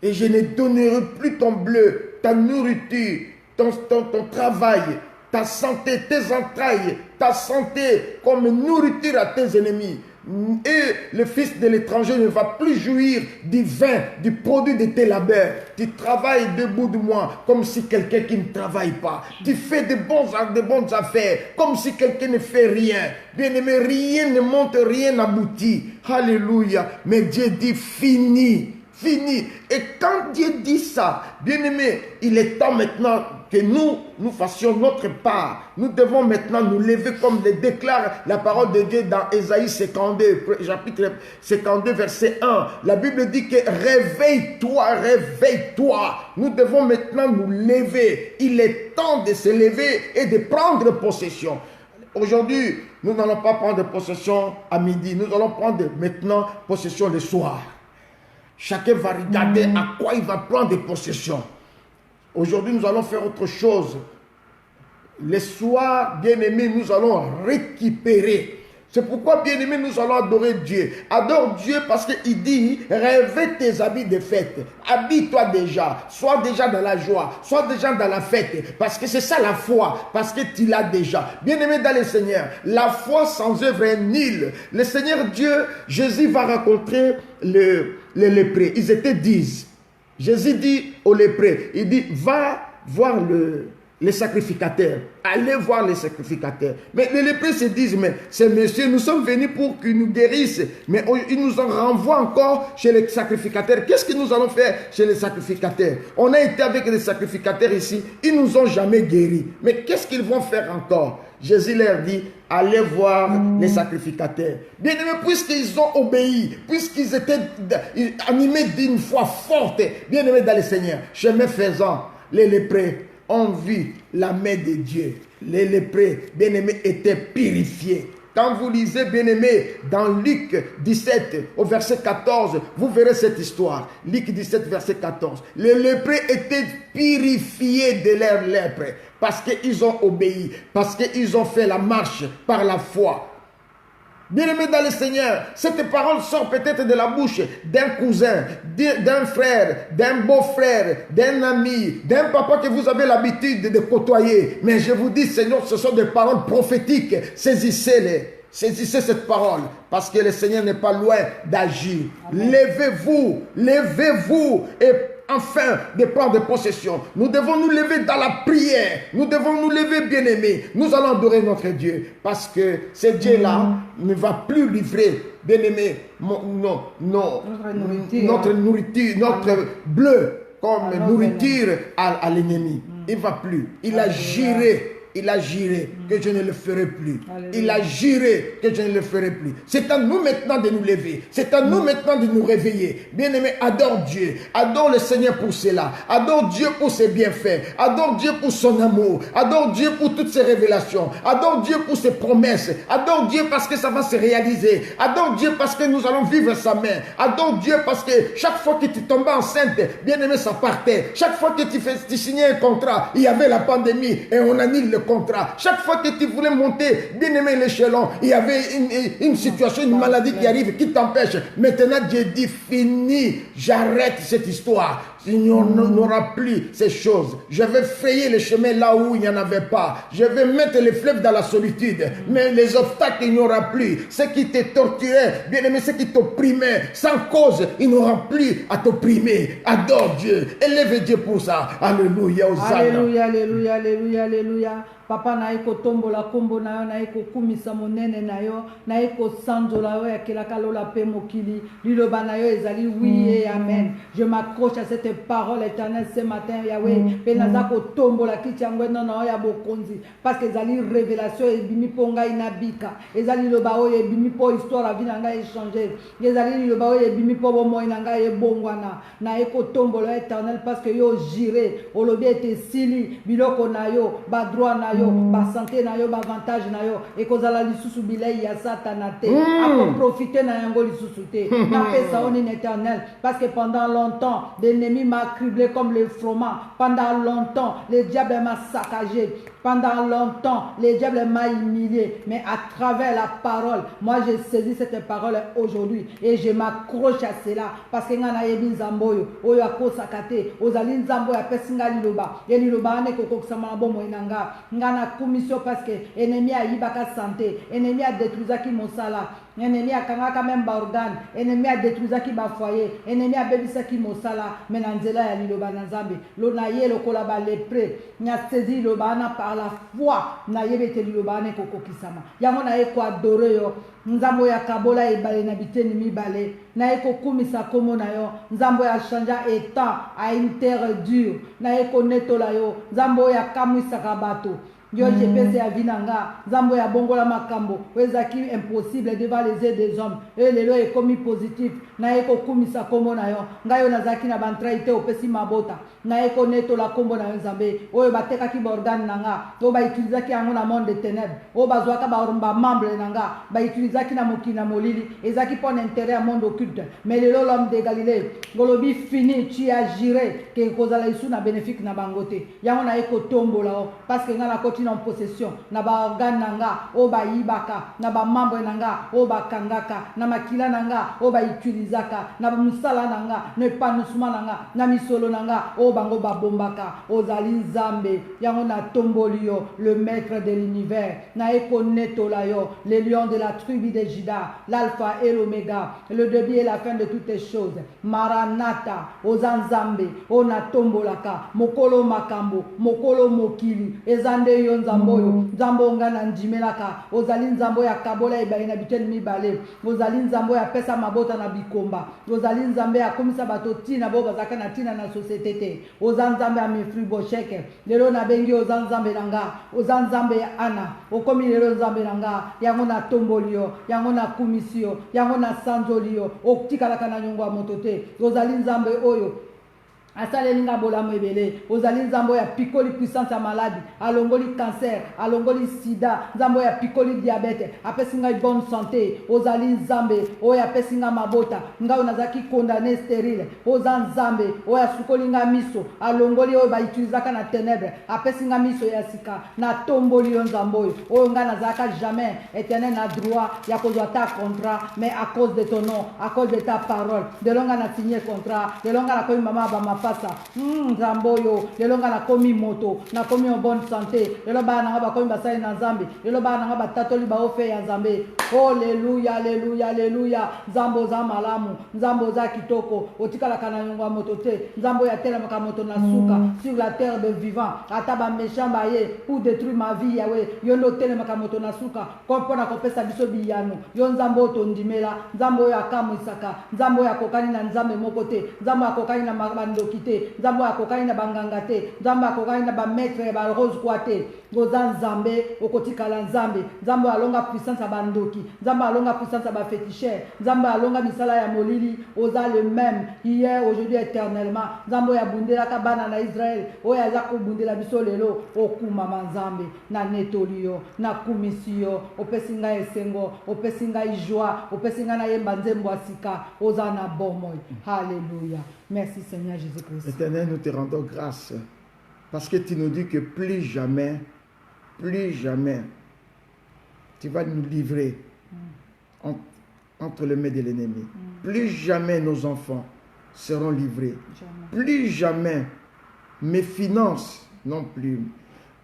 Et je ne donnerai plus ton bleu, ta nourriture, ton travail, ta santé, tes entrailles, ta santé comme nourriture à tes ennemis. Et le fils de l'étranger ne va plus jouir du vin, du produit de tes labeurs. Tu travailles debout de moi comme si quelqu'un qui ne travaille pas. Tu fais de bonnes affaires comme si quelqu'un ne fait rien. Bien-aimé, rien ne monte, rien n'aboutit. Alléluia. Mais Dieu dit fini. Fini. Et quand Dieu dit ça, bien-aimé, il est temps maintenant que nous fassions notre part. Nous devons maintenant nous lever comme le déclare la parole de Dieu dans Ésaïe 52, chapitre 52, verset 1. La Bible dit que réveille-toi, réveille-toi. Nous devons maintenant nous lever. Il est temps de se lever et de prendre possession. Aujourd'hui, nous n'allons pas prendre possession à midi. Nous allons prendre maintenant possession le soir. Chacun va regarder à quoi il va prendre possession. Aujourd'hui, nous allons faire autre chose. Le soir, bien-aimés, nous allons récupérer. C'est pourquoi, bien-aimés, nous allons adorer Dieu. Adore Dieu parce qu'il dit, revêt tes habits de fête. Habille-toi déjà. Sois déjà dans la joie. Sois déjà dans la fête. Parce que c'est ça la foi. Parce que tu l'as déjà. Bien-aimés dans le Seigneur, la foi sans œuvre est nulle. Le Seigneur Dieu, Jésus va rencontrer les lépreux. Ils étaient 10. Jésus dit aux lépreux, il dit, va voir les sacrificateurs. Allez voir les sacrificateurs. Mais les lépreux se disent, mais ces messieurs, nous sommes venus pour qu'ils nous guérissent. Mais ils nous en renvoient encore chez les sacrificateurs. Qu'est-ce que nous allons faire chez les sacrificateurs? On a été avec les sacrificateurs ici. Ils ne nous ont jamais guéris. Mais qu'est-ce qu'ils vont faire encore? Jésus leur dit, allez voir les sacrificateurs. Bien aimés, puisqu'ils ont obéi, puisqu'ils étaient animés d'une foi forte, bien aimés dans le Seigneur, chemin faisant, les lépreux ont vu la main de Dieu. Les lépreux, bien aimés, étaient purifiés. Quand vous lisez, bien aimé, dans Luc 17, au verset 14, vous verrez cette histoire. Luc 17, verset 14. Les lépreux étaient purifiés de leur lèpre parce qu'ils ont obéi, parce qu'ils ont fait la marche par la foi. Bien-aimé dans le Seigneur, cette parole sort peut-être de la bouche d'un cousin, d'un frère, d'un beau-frère, d'un ami, d'un papa que vous avez l'habitude de côtoyer. Mais je vous dis, Seigneur, ce sont des paroles prophétiques. Saisissez-les. Saisissez cette parole parce que le Seigneur n'est pas loin d'agir. Levez-vous, levez-vous et enfin de prendre possession. Nous devons nous lever dans la prière. Nous devons nous lever, bien-aimés. Nous allons adorer notre Dieu parce que ce Dieu-là ne va plus livrer, bien-aimés, notre nourriture, notre bleu comme nourriture à l'ennemi. Il ne va plus. Il a juré. Il a juré que je ne le ferai plus. Alléluia. Il a juré que je ne le ferai plus. C'est à nous maintenant de nous lever. C'est à nous maintenant de nous réveiller. Bien-aimé, adore Dieu. Adore le Seigneur pour cela. Adore Dieu pour ses bienfaits. Adore Dieu pour son amour. Adore Dieu pour toutes ses révélations. Adore Dieu pour ses promesses. Adore Dieu parce que ça va se réaliser. Adore Dieu parce que nous allons vivre sa main. Adore Dieu parce que chaque fois que tu tombais enceinte, bien-aimé, ça partait. Chaque fois que tu signais un contrat, il y avait la pandémie et on annule le contrat. Chaque fois que tu voulais monter, bien aimé, l'échelon, il y avait une situation, une maladie qui arrive, qui t'empêche. Maintenant, Dieu dit, fini, j'arrête cette histoire. Il n'y aura plus ces choses. Je vais frayer le chemin là où il n'y en avait pas. Je vais mettre les fleuves dans la solitude. Mais les obstacles, il n'y aura plus. Ceux qui te torturaient, bien aimé, ceux qui t'opprimaient, sans cause, il n'y aura plus à t'opprimer. Adore Dieu. Élève Dieu pour ça. Alléluia. Alléluia, alléluia, alléluia, alléluia. Papa na eko tombola kombo na yo na eko kumisa monene na yo na eko sanzola yo ya kelaka lola pe mokili liloba na yo ezali oui et amen. Je m'accroche à cette parole éternelle ce matin Yahweh pe naza ko tombola kiti yango na yo ya bokonzi parce que ezali révélation ebimi ponga inabika ezali liloba oyo ebimi po histoire vie na ngai échanger ezali liloba oyo ebimi po bomoi na ngai ebongwana na eko tombola éternel parce que yo juré olobi ete sili biloko na yo ba droit na yo ba santé na yo ba avantage na yo e kozala lisusu bilei ya satana te ako profiter na yango lisusu te na pesa on in éternel parce que pendant longtemps l'ennemi m'a criblé comme le froment. Pendant longtemps le diable m'a saccagé. Pendant longtemps le diable m'a humilié. Mais à travers la parole, moi j'ai saisi cette parole aujourd'hui et je m'accroche à cela parce que ngana yebi nzambo yo oyo akosakate ozali nzambo ya pesinga liloba ye liloba ne kokokisama na bomo inanga ngana commission parce que ennemi a yibaka santé ennemi a détruisaki mosala ennemi akangaka même ba organe, ennemi a détruisaki ba foyer, ennemi a bebisaki mosala, mais na nzela ya liloba na Nzambe. Lo na ye lokola ba lépreux, nya saisi loba na par la foi, na yebete liloba na kokokisama. Yango na ye ko adorer yo. Nzambo ya kabola ebale na biteni mibale na eko kumisa komo na yo. Nzambo ya chanja état à une terre dure na eko netola yo. Nzambo ya kamwisa kabato yo jepese ya vinanga. Nzambo ya bongola makambo wezaki impossible devant les yeux des hommes et lelo ekomi positif na eko kumisa komo na yo. Ngayo nazaki na bantraite opesi mabota na eko netola kombo na yo Nzambe oyo batekaki ba organe nanga to ba utilizaki yango na monde des ténèbres o bazwaka ba ormba membre nanga ba utilizaki na mokina molili ezaki pour intérêt à monde occulte. Mais lelo l'homme de Galilée golobi fini tu as juré que kozala isu na bénéfique na bangote yango na eko tombola o parce que nga na koti en possession na ba organe nanga o ba yibaka na ba membre nanga o ba kangaka na makila nanga o ba utilizaka na ba musala nanga ne panusuma nanga na misolo nanga o bango ba bombaka ozali Nzambe yango na tomboli yo le maître de l'univers na eko netola yo le lion de la tribu de Juda l'alpha et l'oméga le début et la fin de toutes les choses Maranatha ozanzambe ona tombolaka mokolo makambo mokolo mokili ezande yo Nzambo yo Nzambo ngana ndimelaka ozali Nzambo ya kabola ebale na biteni mibale ozali Nzambo ya pesa mabota na bikomba ozali Nzambe ya komisa bato tina bo bazaka na tina na société te ozanzambe ya mifri bosheke lelo na bengi ozanzambe nanga ozanzambe ya ana okomi lelo Nzambe nanga yango na tomboli yo yango na kumisio yango na sanzoli yo otikalaka na nyongo ya moto te ozali Nzambe oyo asaleli nga bolamu ebele ozali Nzambo ya pikoli puissance ya maladie alongoli cancer alongoli sida Nzambo ya pikoli diabète apesi nga bonne santé ozali Nzambe oyo apesi nga mabota nga nazaki condamné stérile oza Nzambe oyo asukoli nga miso alongoli oyo baitilizaka na ténèbre apesi nga miso ya sika na tomboli yo Nzambo oyo nga nazaka jamais éternel na droit ya kozwa ta contrat mais à cause de ton nom à cause de ta parole de longa na signé contrat de longa na komi mama ba pasa Nzambo yo lelo nga na komi moto na komi en bonne santé lelo ba na ba komi basai na Nzambe lelo ba na ba tatoli ba ofe ya Nzambe Alléluia Alléluia Alléluia Nzambo za malamu Nzambo za kitoko otikala kana nyongwa moto te Nzambo ya tela maka moto na suka sur la terre de vivant ata ba méchant ba ye pour détruire ma vie yawe yondo tela maka moto na suka kompona kopesa biso biyano yo Nzambo to ndimela Nzambo ya kamwisaka Nzambo ya kokani na Nzambe moko te Nzambo ya kokani na mabandoki Nzambo akokani na banganga te Nzambo akokani na ba maître ba rose kwa te goza Nzambe okotikala Nzambe Nzambo alonga puissance ya bandoki Nzambo alonga puissance ya ba féticheur Nzambo alonga misala ya molili oza le même hier aujourd'hui éternellement Nzambo ya bundela ka bana na Israël oya aza ko bundela biso lelo okuma Nzambe na netolio na kumisio opesinga esengo opesinga joie opesinga na yemba nzembo asika oza na bomoi. Alléluia. Merci Seigneur Jésus-Christ. Éternel, nous te rendons grâce parce que tu nous dis que plus jamais, tu vas nous livrer entre les mains de l'ennemi. Plus jamais nos enfants seront livrés. Plus jamais mes finances non plus.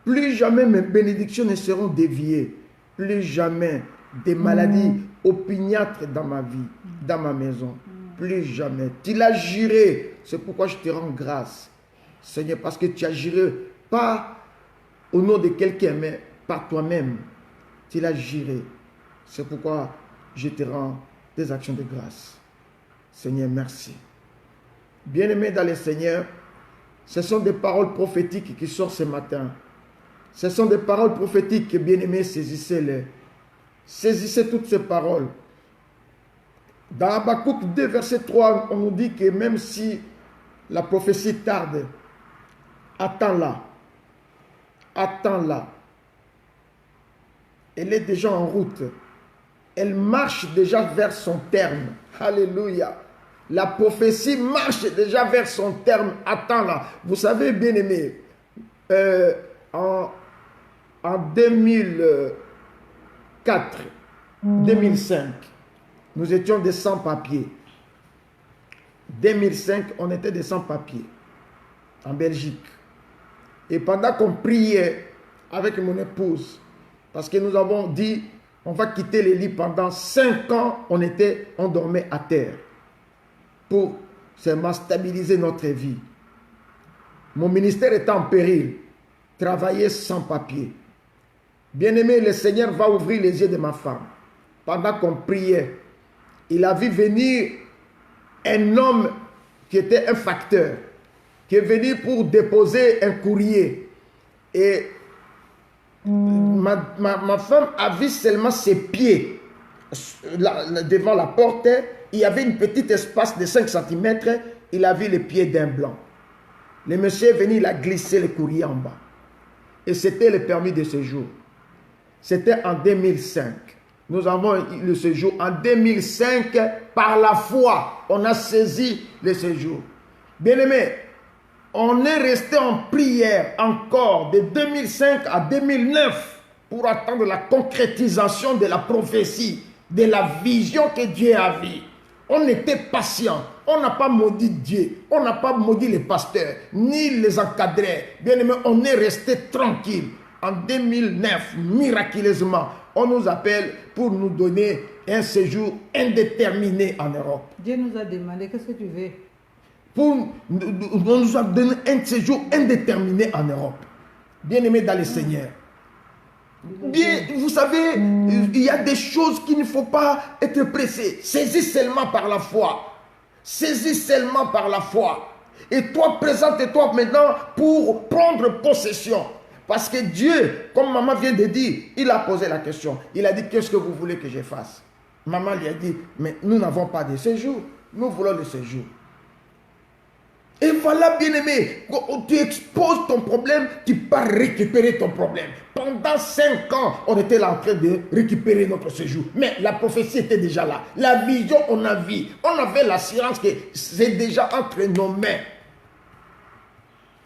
Plus jamais mes bénédictions ne seront déviées. Plus jamais des maladies opiniâtres dans ma vie, dans ma maison. Plus jamais. Tu l'as juré. C'est pourquoi je te rends grâce. Seigneur, parce que tu as juré, pas au nom de quelqu'un, mais par toi-même. Tu l'as juré. C'est pourquoi je te rends des actions de grâce. Seigneur, merci. Bien-aimés dans le Seigneur, ce sont des paroles prophétiques qui sortent ce matin. Ce sont des paroles prophétiques que, bien-aimés, saisissez-les. Saisissez toutes ces paroles. Dans Habakkuk 2, verset 3, on nous dit que même si la prophétie tarde, attends-la. Attends-la. Elle est déjà en route. Elle marche déjà vers son terme. Alléluia. La prophétie marche déjà vers son terme. Attends-la. Vous savez, bien-aimés, en 2004, 2005, nous étions des sans-papiers. 2005, on était des sans-papiers en Belgique. Et pendant qu'on priait avec mon épouse, parce que nous avons dit On va quitter les lits pendant 5 ans, on dormait à terre pour seulement stabiliser notre vie. Mon ministère était en péril, travailler sans papier. Bien-aimé, le Seigneur va ouvrir les yeux de ma femme. Pendant qu'on priait, il a vu venir un homme qui était un facteur, qui est venu pour déposer un courrier. Et ma femme a vu seulement ses pieds devant la porte. Il y avait une petite espace de 5 cm. Il a vu les pieds d'un blanc. Le monsieur est venu, il a glissé le courrier en bas. Et c'était le permis de séjour. C'était en 2005. Nous avons eu le séjour en 2005. Par la foi, on a saisi le séjour. Bien-aimé, on est resté en prière encore de 2005 à 2009 pour attendre la concrétisation de la prophétie, de la vision que Dieu a vue. On était patient. On n'a pas maudit Dieu. On n'a pas maudit les pasteurs, ni les encadrés. Bien-aimé, on est resté tranquille. En 2009, miraculeusement, on nous appelle pour nous donner un séjour indéterminé en Europe. Dieu nous a demandé, qu'est-ce que tu veux? On nous a donné un séjour indéterminé en Europe. Bien-aimé dans le Seigneur. Bien, vous savez, il y a des choses qu'il ne faut pas être pressé. Saisis seulement par la foi. Saisis seulement par la foi. Et toi, présente-toi maintenant pour prendre possession. Parce que Dieu, comme maman vient de dire, il a posé la question. Il a dit, qu'est-ce que vous voulez que je fasse? Maman lui a dit, mais nous n'avons pas de séjour. Nous voulons le séjour. Et voilà, bien-aimé, tu exposes ton problème, tu pars récupérer ton problème. Pendant 5 ans, on était là en train de récupérer notre séjour. Mais la prophétie était déjà là. La vision, on a vu. On avait l'assurance que c'est déjà entre nos mains.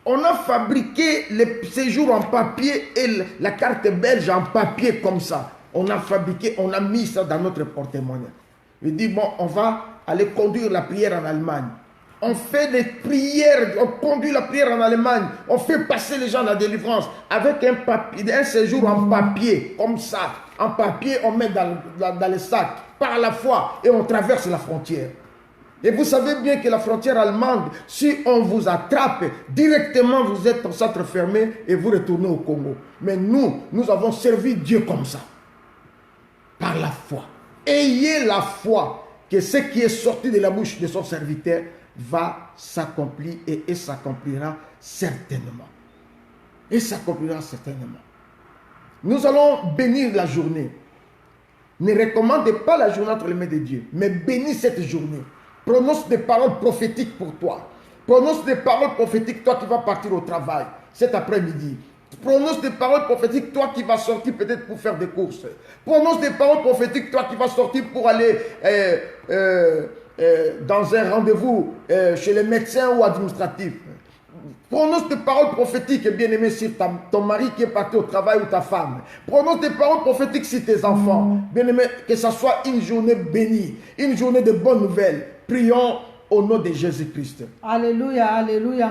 On a fabriqué le séjour en papier et la carte belge en papier comme ça. On a fabriqué, on a mis ça dans notre porte-monnaie. Je dis, bon, on va aller conduire la prière en Allemagne. On fait des prières, on conduit la prière en Allemagne. On fait passer les gens à la délivrance avec un papier, un séjour en papier, comme ça. En papier, on met dans le sac, par la foi, et on traverse la frontière. Et vous savez bien que la frontière allemande, si on vous attrape, directement vous êtes en centre fermé et vous retournez au Congo. Mais nous avons servi Dieu comme ça. Par la foi. Ayez la foi que ce qui est sorti de la bouche de son serviteur va s'accomplir et s'accomplira certainement. Et s'accomplira certainement. Nous allons bénir la journée. Ne recommandez pas la journée entre les mains de Dieu, mais bénis cette journée. Prononce des paroles prophétiques pour toi. Prononce des paroles prophétiques, toi qui vas partir au travail cet après-midi. Prononce des paroles prophétiques, toi qui vas sortir peut-être pour faire des courses. Prononce des paroles prophétiques, toi qui vas sortir pour aller dans un rendez-vous chez les médecins ou administratifs. Prononce des paroles prophétiques, bien-aimé, sur ton mari qui est parti au travail ou ta femme. Prononce des paroles prophétiques sur tes enfants. Bien-aimé, que ce soit une journée bénie, une journée de bonnes nouvelles. Prions au nom de Jésus-Christ. Alléluia, alléluia.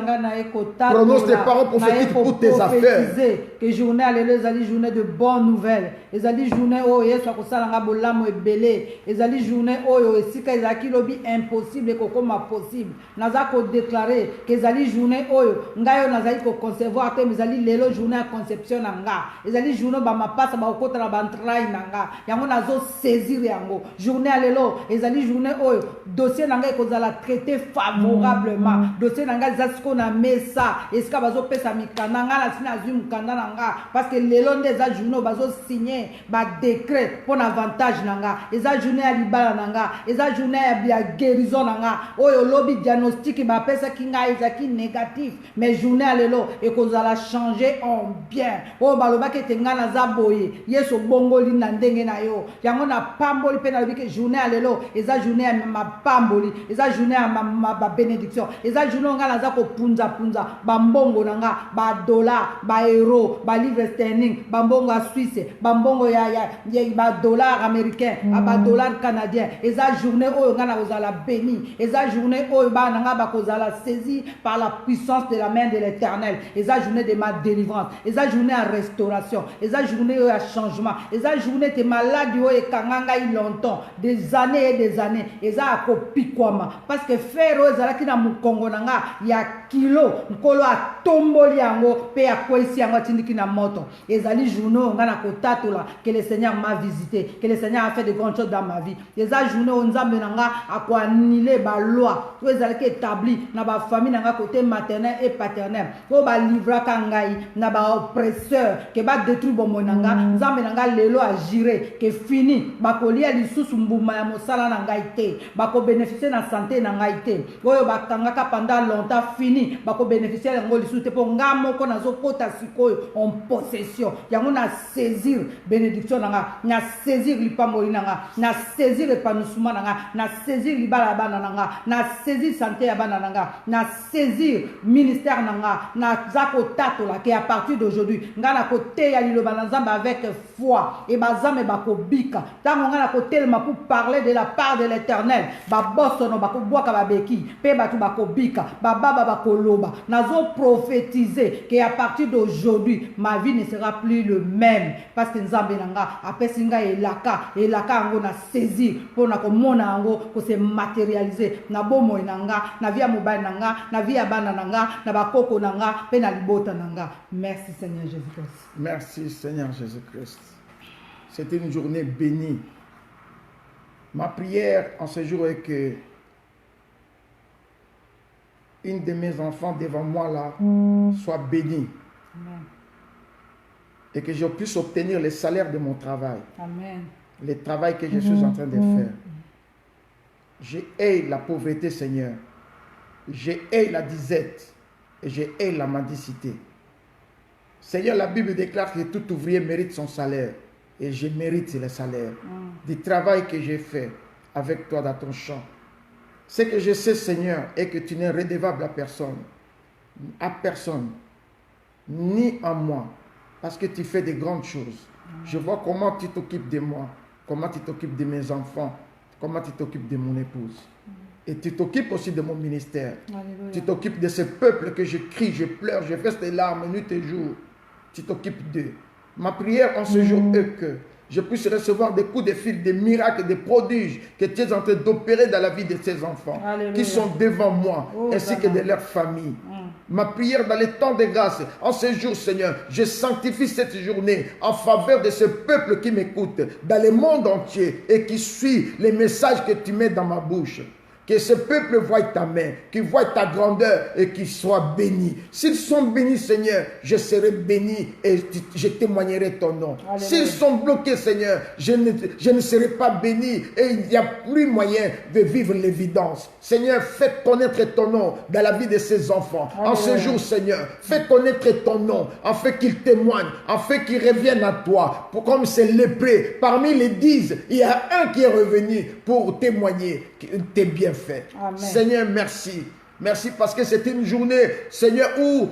Prononce des paroles prophétiques pour tes affaires. Que journée, alléluia, ezali journée de bonnes nouvelles. Ezali journée où Yesu akosalanga bolamo ebele. Ezali journée où esika ezaki lobi impossible et kokoma possible. Naza ko déclarer que ezali journée où ngayo nazali ko concevoir te ezali lelo journée à conception nanga. Ezali journée ba mapasa ba okota na bantrai nanga. Yango nazo saisir yango. Journée alelo ezali journée où dossier nanga ekozala traité favorablement. Dossier nanga zasko na mesa. Eska bazo pesa mikanda nga na sina zu mikanda nanga parce que lelo nde za journée bazo signer ba décret pour avantage nanga. Eza journée ya libala nanga. Eza journée ya guérison nanga. Oyo lobby diagnostic ba pesa kinga ezaki négatif. Mais journée alelo ekozala changer en bien. Oyo baloba ke tenga na za boye. Yeso bongoli na ndenge na yo. Yango na pamboli pe na lobi ke journée alelo eza journée ya ma pamboli. Eza journée ya ma bénédiction. Eza journée nga naza ko punza ba mbongo nanga, ba dollar, ba euro, bambongo ba livre sterling, bambongo à Suisse, bambongo ya ba dollar américain, ba dollar canadien. Eza journée oyo ngana kozala béni, eza journée oyo ba nanga ba kozala saisi par la puissance de la main de l'Éternel. Eza journée de ma délivrance, eza journée à restauration, eza journée à changement, eza journée de maladie oyo ekanganga longtemps, des années et des années, eza akopikwama parce que fer oyo ezalaki na mukongo nanga ya kilo nkolo atomboli yango pe akwesi yango atindiki na moto. Ezali journée oyo nga na kotatola que le Seigneur m'a visité, que le Seigneur a fait de grandes choses dans ma vie. Eza journée oyo nzambe nanga akoanile ba loi oyo ezalaki établi na ba famille nanga côté maternel et paternel oyo ba livraka ngai na ba oppresseur ke ba détruire bomoi nanga. Nzambe nanga lelo agiré que fini bakolia lisusu mbuma ya mosala na ngai te, bako bénéficier na santé na ngai te oyo bakangaka pendant longtemps fini bako bénéficier yango lisusu te po nga moko nazokota sikoyo en possession yango na saisir bénédiction nanga, na saisir lipamoli nanga, na saisir épanouissement nanga, na saisir libala bana nanga, na saisir santé ya bana nanga, na saisir ministère nanga, na zako tatola que à partir d'aujourd'hui nga na kote ya liloba na nzambe avec foi et bazame bako bika tango nga na kote ma pour parler de la part de l'Éternel ba bosono bako boaka ba beki pe batu bako bika ba baba bako loba nazo prophétiser que à partir d'aujourd'hui ma vie ne sera plus le même parce que nzambe nanga apesinga elaka ngo na saisir pour na komona ngo ko se matérialiser na bomo nanga na vie ya mobile nanga na vie ya bana nanga na bakoko nanga pe na libota nanga. Merci Seigneur Jésus-Christ. Merci Seigneur Jésus-Christ. C'était une journée bénie. Ma prière en ce jour est que une de mes enfants devant moi là soit bénie. Amen. Et que je puisse obtenir le salaire de mon travail. Amen. Le travail que je suis en train de faire. Je hais la pauvreté, Seigneur. Je hais la disette. Et je hais la mendicité. Seigneur, la Bible déclare que tout ouvrier mérite son salaire. Et je mérite le salaire du travail que j'ai fait avec toi dans ton champ. Ce que je sais, Seigneur, est que tu n'es redevable à personne, ni à moi, parce que tu fais de grandes choses. Je vois comment tu t'occupes de moi, comment tu t'occupes de mes enfants, comment tu t'occupes de mon épouse. Et tu t'occupes aussi de mon ministère. Alléluia. Tu t'occupes de ce peuple que je crie, je pleure, je verse des larmes nuit et jour. Tu t'occupes d'eux. Ma prière en ce jour est que je puisse recevoir des coups de fil, des miracles, des prodiges que tu es en train d'opérer dans la vie de ces enfants. Alléluia. Qui sont devant moi, ainsi que de leur famille. Ma prière dans les temps de grâce, en ce jour, Seigneur, je sanctifie cette journée en faveur de ce peuple qui m'écoute dans le monde entier et qui suit les messages que tu mets dans ma bouche. Que ce peuple voie ta main, qu'il voie ta grandeur et qu'il soit béni. S'ils sont bénis, Seigneur, je serai béni et je témoignerai ton nom. S'ils sont bloqués, Seigneur, je ne serai pas béni et il n'y a plus moyen de vivre l'évidence. Seigneur, fais connaître ton nom dans la vie de ces enfants. Alléluia. En ce jour, Seigneur, fais connaître ton nom afin qu'ils témoignent, afin qu'ils reviennent à toi. Pour comme c'est lépré, parmi les 10, il y a un qui est revenu pour témoigner tes bienfaits. Amen. Seigneur, merci. Merci parce que c'est une journée, Seigneur, où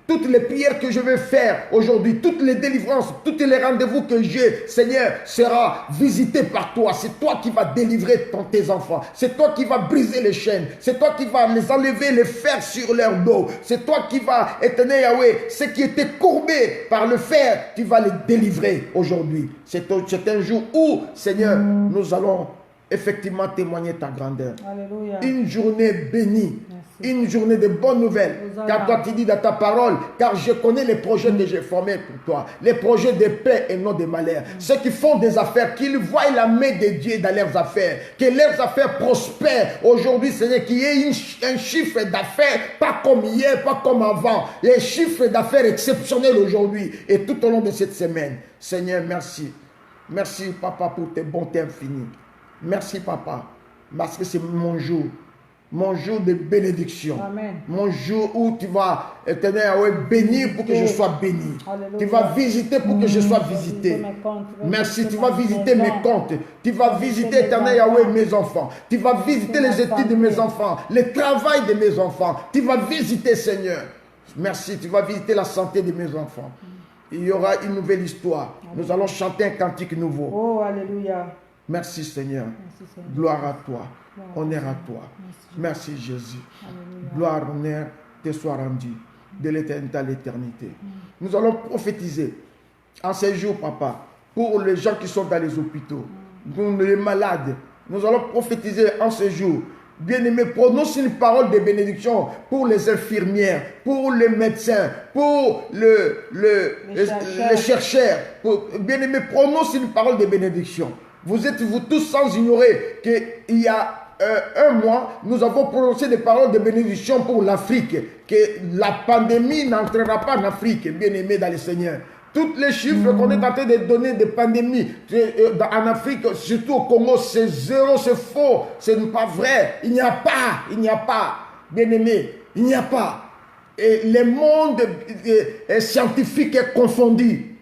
toutes les prières que je vais faire aujourd'hui, toutes les délivrances, tous les rendez-vous que j'ai, Seigneur, sera visité par toi. C'est toi qui vas délivrer tes enfants. C'est toi qui vas briser les chaînes. C'est toi qui vas les enlever, les fer sur leur dos. C'est toi qui vas, éternel Yahweh, ce qui était courbé par le fer, tu vas les délivrer aujourd'hui. C'est un jour où, Seigneur, nous allons effectivement témoigner ta grandeur. Alléluia. Une journée bénie. Merci. Une journée de bonnes nouvelles. Car toi tu dis dans ta parole, car je connais les projets que j'ai formés pour toi. Les projets de paix et non de malheur. Ceux qui font des affaires, qu'ils voient la main de Dieu dans leurs affaires. Que leurs affaires prospèrent. Aujourd'hui, Seigneur, qu'il y ait un chiffre d'affaires, pas comme hier, pas comme avant. Les chiffres d'affaires exceptionnels aujourd'hui et tout au long de cette semaine. Seigneur, merci. Merci, Papa, pour tes bontés infinies. Merci, Papa, parce que c'est mon jour de bénédiction. Amen. Mon jour où tu vas, éternel, bénir pour que je sois béni. Alléluia. Tu vas visiter pour que je sois visité. Merci, tu vas visiter mes comptes. Tu vas visiter, éternel Yahweh, mes enfants. Tu vas visiter les études de mes enfants, le travail de mes enfants. Tu vas visiter, Seigneur. Merci, tu vas visiter la santé de mes enfants. Il y aura une nouvelle histoire. Nous allons chanter un cantique nouveau. Oh, alléluia. Merci Seigneur. Merci, Seigneur. Gloire à toi. Honneur à toi. Merci Jésus. Gloire, honneur te soit rendu de l'éternité à l'éternité. Nous allons prophétiser en ces jours, papa, pour les gens qui sont dans les hôpitaux, pour les malades. Nous allons prophétiser en ces jours. Bien-aimé, prononce une parole de bénédiction pour les infirmières, pour les médecins, pour les chercheurs. Bien-aimé, prononce une parole de bénédiction. Vous êtes vous tous sans ignorer qu'il y a un mois, nous avons prononcé des paroles de bénédiction pour l'Afrique, que la pandémie n'entrera pas en Afrique, bien-aimé dans le Seigneur. Tous les chiffres qu'on est en train de donner de pandémie en Afrique, surtout au Congo, c'est zéro, c'est faux, ce n'est pas vrai. Il n'y a pas, bien-aimé, il n'y a pas. Et le monde scientifique est confondu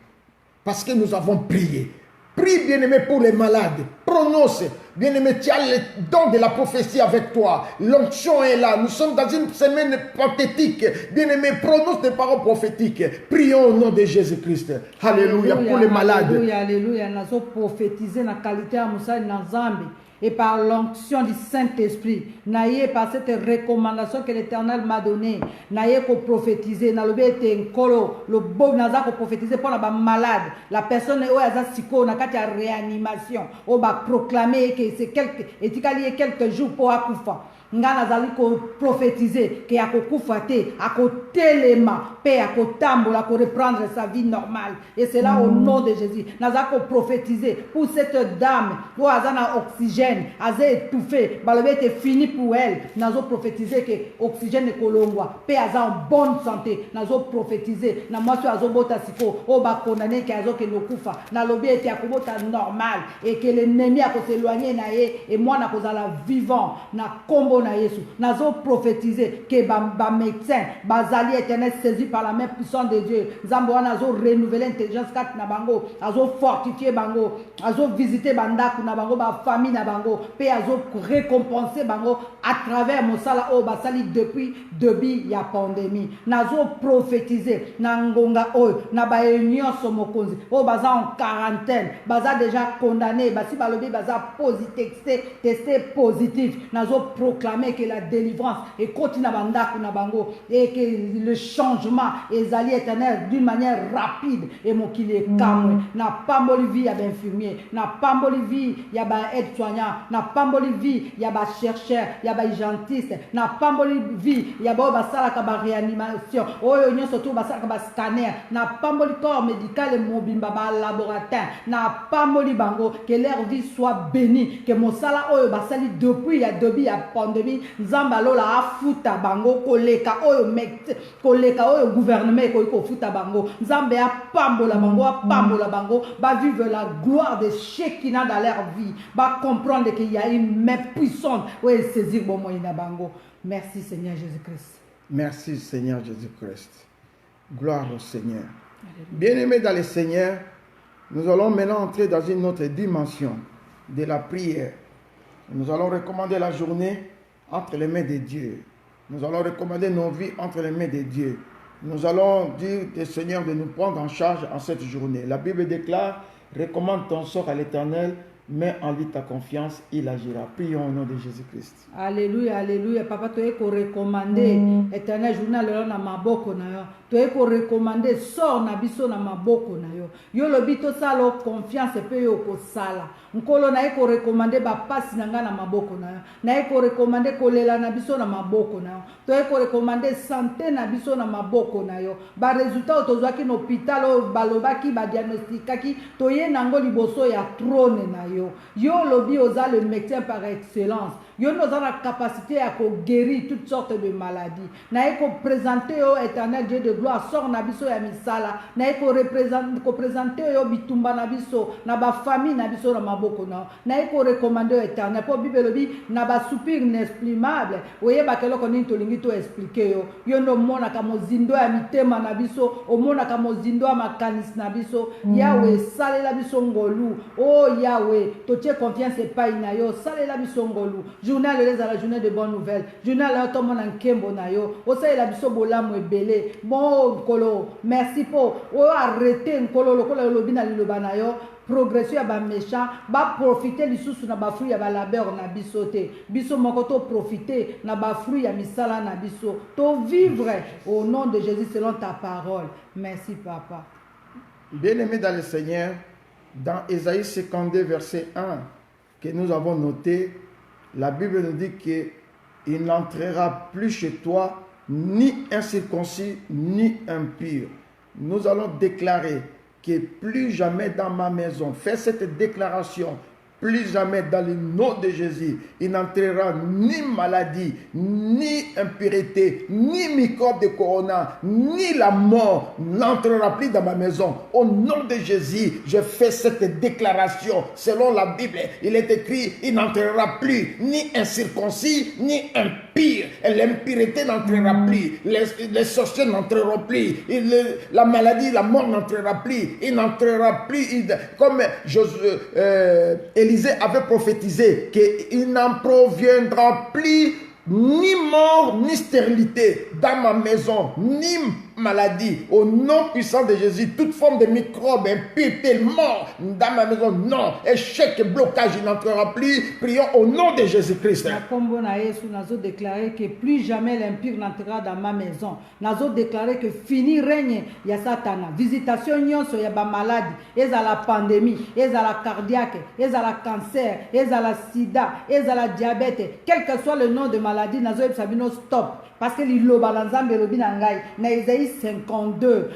parce que nous avons prié. Prie, bien-aimé, pour les malades. Prononce. Bien-aimé, tu as le don de la prophétie avec toi. L'onction est là. Nous sommes dans une semaine pathétique. Bien-aimé, prononce des paroles prophétiques. Prions au nom de Jésus-Christ. Alléluia. Pour les malades. Alléluia, alléluia. Nous avons prophétisé dans la qualité de Moussa Nazambi. Et par l'onction du Saint-Esprit, naïe par cette recommandation que l'Éternel m'a donnée, naïe qu'on prophétiser, na lobé était un colo, le beau naza qu'on prophétiser pour la malade, la personne est au azasiko, na katia réanimation, on va proclamer que c'est quelques jours pour akufa. Nga nazali ko prophétiser que akokufa te akotelema pe akotambola ko reprendre sa vie normale et c'est là au nom de Jésus nazali ko prophétiser pour cette dame où azana oxygène azé étouffé balobe était fini pour elle nazo prophétiser que oxygène kolongwa pe aza en bonne santé nazo prophétiser na mwasi azobota siko o ba condamné que azo ke nokufa na lobi était akobota normal et que l'ennemi a ko s'éloigner na ye et moi na kozala vivant na kombo na Yesu nazo prophétiser que ba médecin bazali éternel saisi par la main puissante de Dieu nzambo wana nazo renouveler intelligence kat na bango azo fortifier bango azo visiter bandaku na bango ba famille na bango pe azo récompenser bango à travers mosala o basali depuis début ya pandémie nazo prophétiser na ngonga oyo na ba union somokonzi o baza en quarantaine baza déjà condamné basi balobi baza testé positif nazo proclamer que la délivrance et continue à bango et que le changement ezali éternel d'une manière rapide et mon qu'il est calme n'a pas vie ya infirmier n'a pas vie ya ba aide soignant n'a pas vie ya ba chercheur ya ba gentiste n'a pas vie ya ba basala ka ba réanimation oyo nyonso to basala ka ba scanner n'a pas corps médical et mobimba ba laboratoire n'a pas bango que leur vie soit bénie que mosala oyo basali depuis ya début ya pandémie nzamba lola afuta bango koleka oyo gouvernement ko futa bango nzambe apambola bango ba vivre la gloire de Shekinah dans leur vie ba comprendre qu'il y a une main puissante où saisir bon moyen bango. Merci Seigneur Jésus-Christ. Merci Seigneur Jésus-Christ. Gloire au Seigneur. Bien-aimés dans le Seigneur, nous allons maintenant entrer dans une autre dimension de la prière. Nous allons recommander la journée entre les mains de Dieu. Nous allons recommander nos vies entre les mains de Dieu. Nous allons dire au Seigneur de nous prendre en charge en cette journée. La Bible déclare, recommande ton sort à l'Éternel, mets en lui ta confiance, il agira. Prions au nom de Jésus-Christ. Alléluia, alléluia. Papa, tu es recommander éternel journal na maboko na yo. Tu es recommander sort na biso na maboko na yo. Yo lobito sala confiance pe yo ko sala. Nkolo na eko recommander ba passe na nga na maboko na yo. Na eko recommander kolela na biso na maboko na yo. Tu es recommander santé na biso na maboko na yo. Ba résultat tozwaki na hôpital o balobaki ba diagnostikaki toye nango liboso ya trône na yo. Yo lobi oza le médecin par excellence. Yo nous a la capacité à guérir toutes sortes de maladies. Na eko présenter au éternel Dieu de gloire sort na biso ya misala. Na eko présenter yo bitumba na biso na ba famille na biso na maboko na. Na eko recommander au éternel pour Bible lobi na ba soupir inexprimable. Oye ba kelo koni tolingi to expliquer yo. Yo no mona ka mozindo ya mitema na biso, o mona ka mozindo ya makanis na biso. Yahweh salela biso ngolu. Oh Yahweh, totie confiance et pas ina yo salela biso ngolu. journée à la journée de bonnes nouvelles, journée à la tombe en kembo na yo, osa la biso bolamu ebele, bon kolo, merci pour, arrêter nkolo lokola lobina liloba na yo, progression ya ba méchant, ba profiter lisusu na ba fruit ya ba labeur na biso te, biso moko to profiter na ba fruit ya misala na biso, to vivre au nom de Jésus selon ta parole. Merci papa. Bien-aimés dans le Seigneur, dans Ésaïe 52 verset 1 que nous avons noté, la Bible nous dit qu'il n'entrera plus chez toi ni incirconcis ni impur. Nous allons déclarer que plus jamais dans ma maison, fais cette déclaration, plus jamais dans le nom de Jésus, il n'entrera ni maladie, ni impureté, ni microbe de corona, ni la mort n'entrera plus dans ma maison. Au nom de Jésus, je fais cette déclaration. Selon la Bible, il est écrit, il n'entrera plus ni incirconcis, ni impur. Et l'impureté n'entrera plus. Les sorciers n'entreront plus. La maladie, la mort n'entrera plus. Il n'entrera plus. Comme Élisée avait prophétisé qu'il n'en proviendra plus ni mort ni stérilité dans ma maison, ni maladie. Au nom puissant de Jésus, toute forme de microbe, impureté, mort dans ma maison, non. Échec, blocage, il n'entrera plus. Prions au nom de Jésus-Christ. Nous déclaré que plus jamais l'impur n'entrera dans ma maison. Nous avons déclaré que fini règne, il y a Satan. Visitation, il y a maladie, il y a la pandémie, il y a la cardiaque, il y a la cancer, il y a la sida, il y a la diabète. Quel que soit le nom de maladie, nous avons stop. Parce que l'Iloba Lanzambe Robinangai, na Isaïe 52,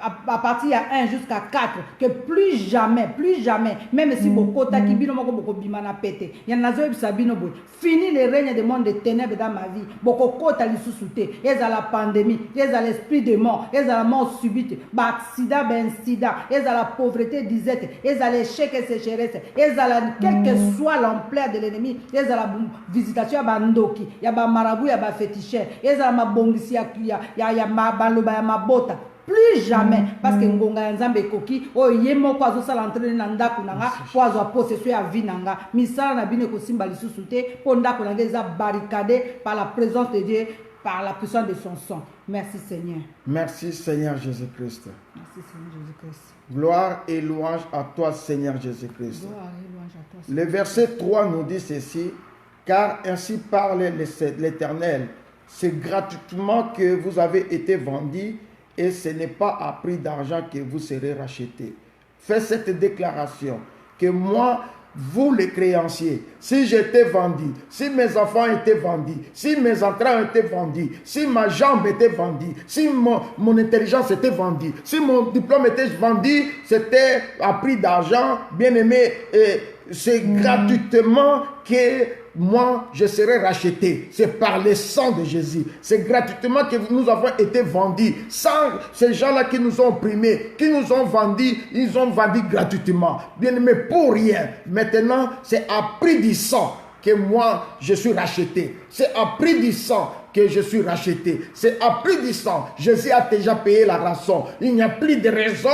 à partir de 1 jusqu'à 4, que plus jamais, même si beaucoup takibino moko boko bimana pété, il y en a zoé sabino boy, fini le règne des mondes des ténèbres dans ma vie, beaucoup kota li sous-souté, et à la pandémie, et à l'esprit de mort, et à la mort subite, bah accident, ben incident, et à la pauvreté disette, et à l'échec et sécheresse, et à la, quelle que soit l'ampleur de l'ennemi, et à la visitation à Bandoki, il y a ba marabout, il y a ba féticheur, et à ma bongisi, il y a ma baloba, il y a ma bota. Plus jamais, parce que ngonga nzambe koki o yemo kwa zo sala entraîner na ndako nanga kwa zo possession ya vie nanga misala na bine ko simba lisusu te po ndako nanga eza barricadé par la présence de Dieu, par la puissance de son sang. Merci Seigneur. Merci Seigneur Jésus-Christ. Merci Seigneur Jésus-Christ. Gloire et louange à toi Seigneur Jésus-Christ. Gloire et louange à toi. Le verset 3 nous dit ceci: car ainsi parle l'Éternel, c'est gratuitement que vous avez été vendus, et ce n'est pas à prix d'argent que vous serez rachetés. Fais cette déclaration que moi, vous les créanciers, si j'étais vendu, si mes enfants étaient vendus, si mes entrailles étaient vendues, si ma jambe était vendue, si mon intelligence était vendue, si mon diplôme était vendu, c'était à prix d'argent, bien aimé, c'est gratuitement que moi, je serai racheté. C'est par le sang de Jésus. C'est gratuitement que nous avons été vendus. Sans ces gens-là qui nous ont opprimés, qui nous ont vendus, ils ont vendu gratuitement. Bien aimé, pour rien. Maintenant, c'est à prix du sang que moi, je suis racheté. C'est à prix du sang que je suis racheté. C'est à prix du sang. Jésus a déjà payé la rançon. Il n'y a plus de raison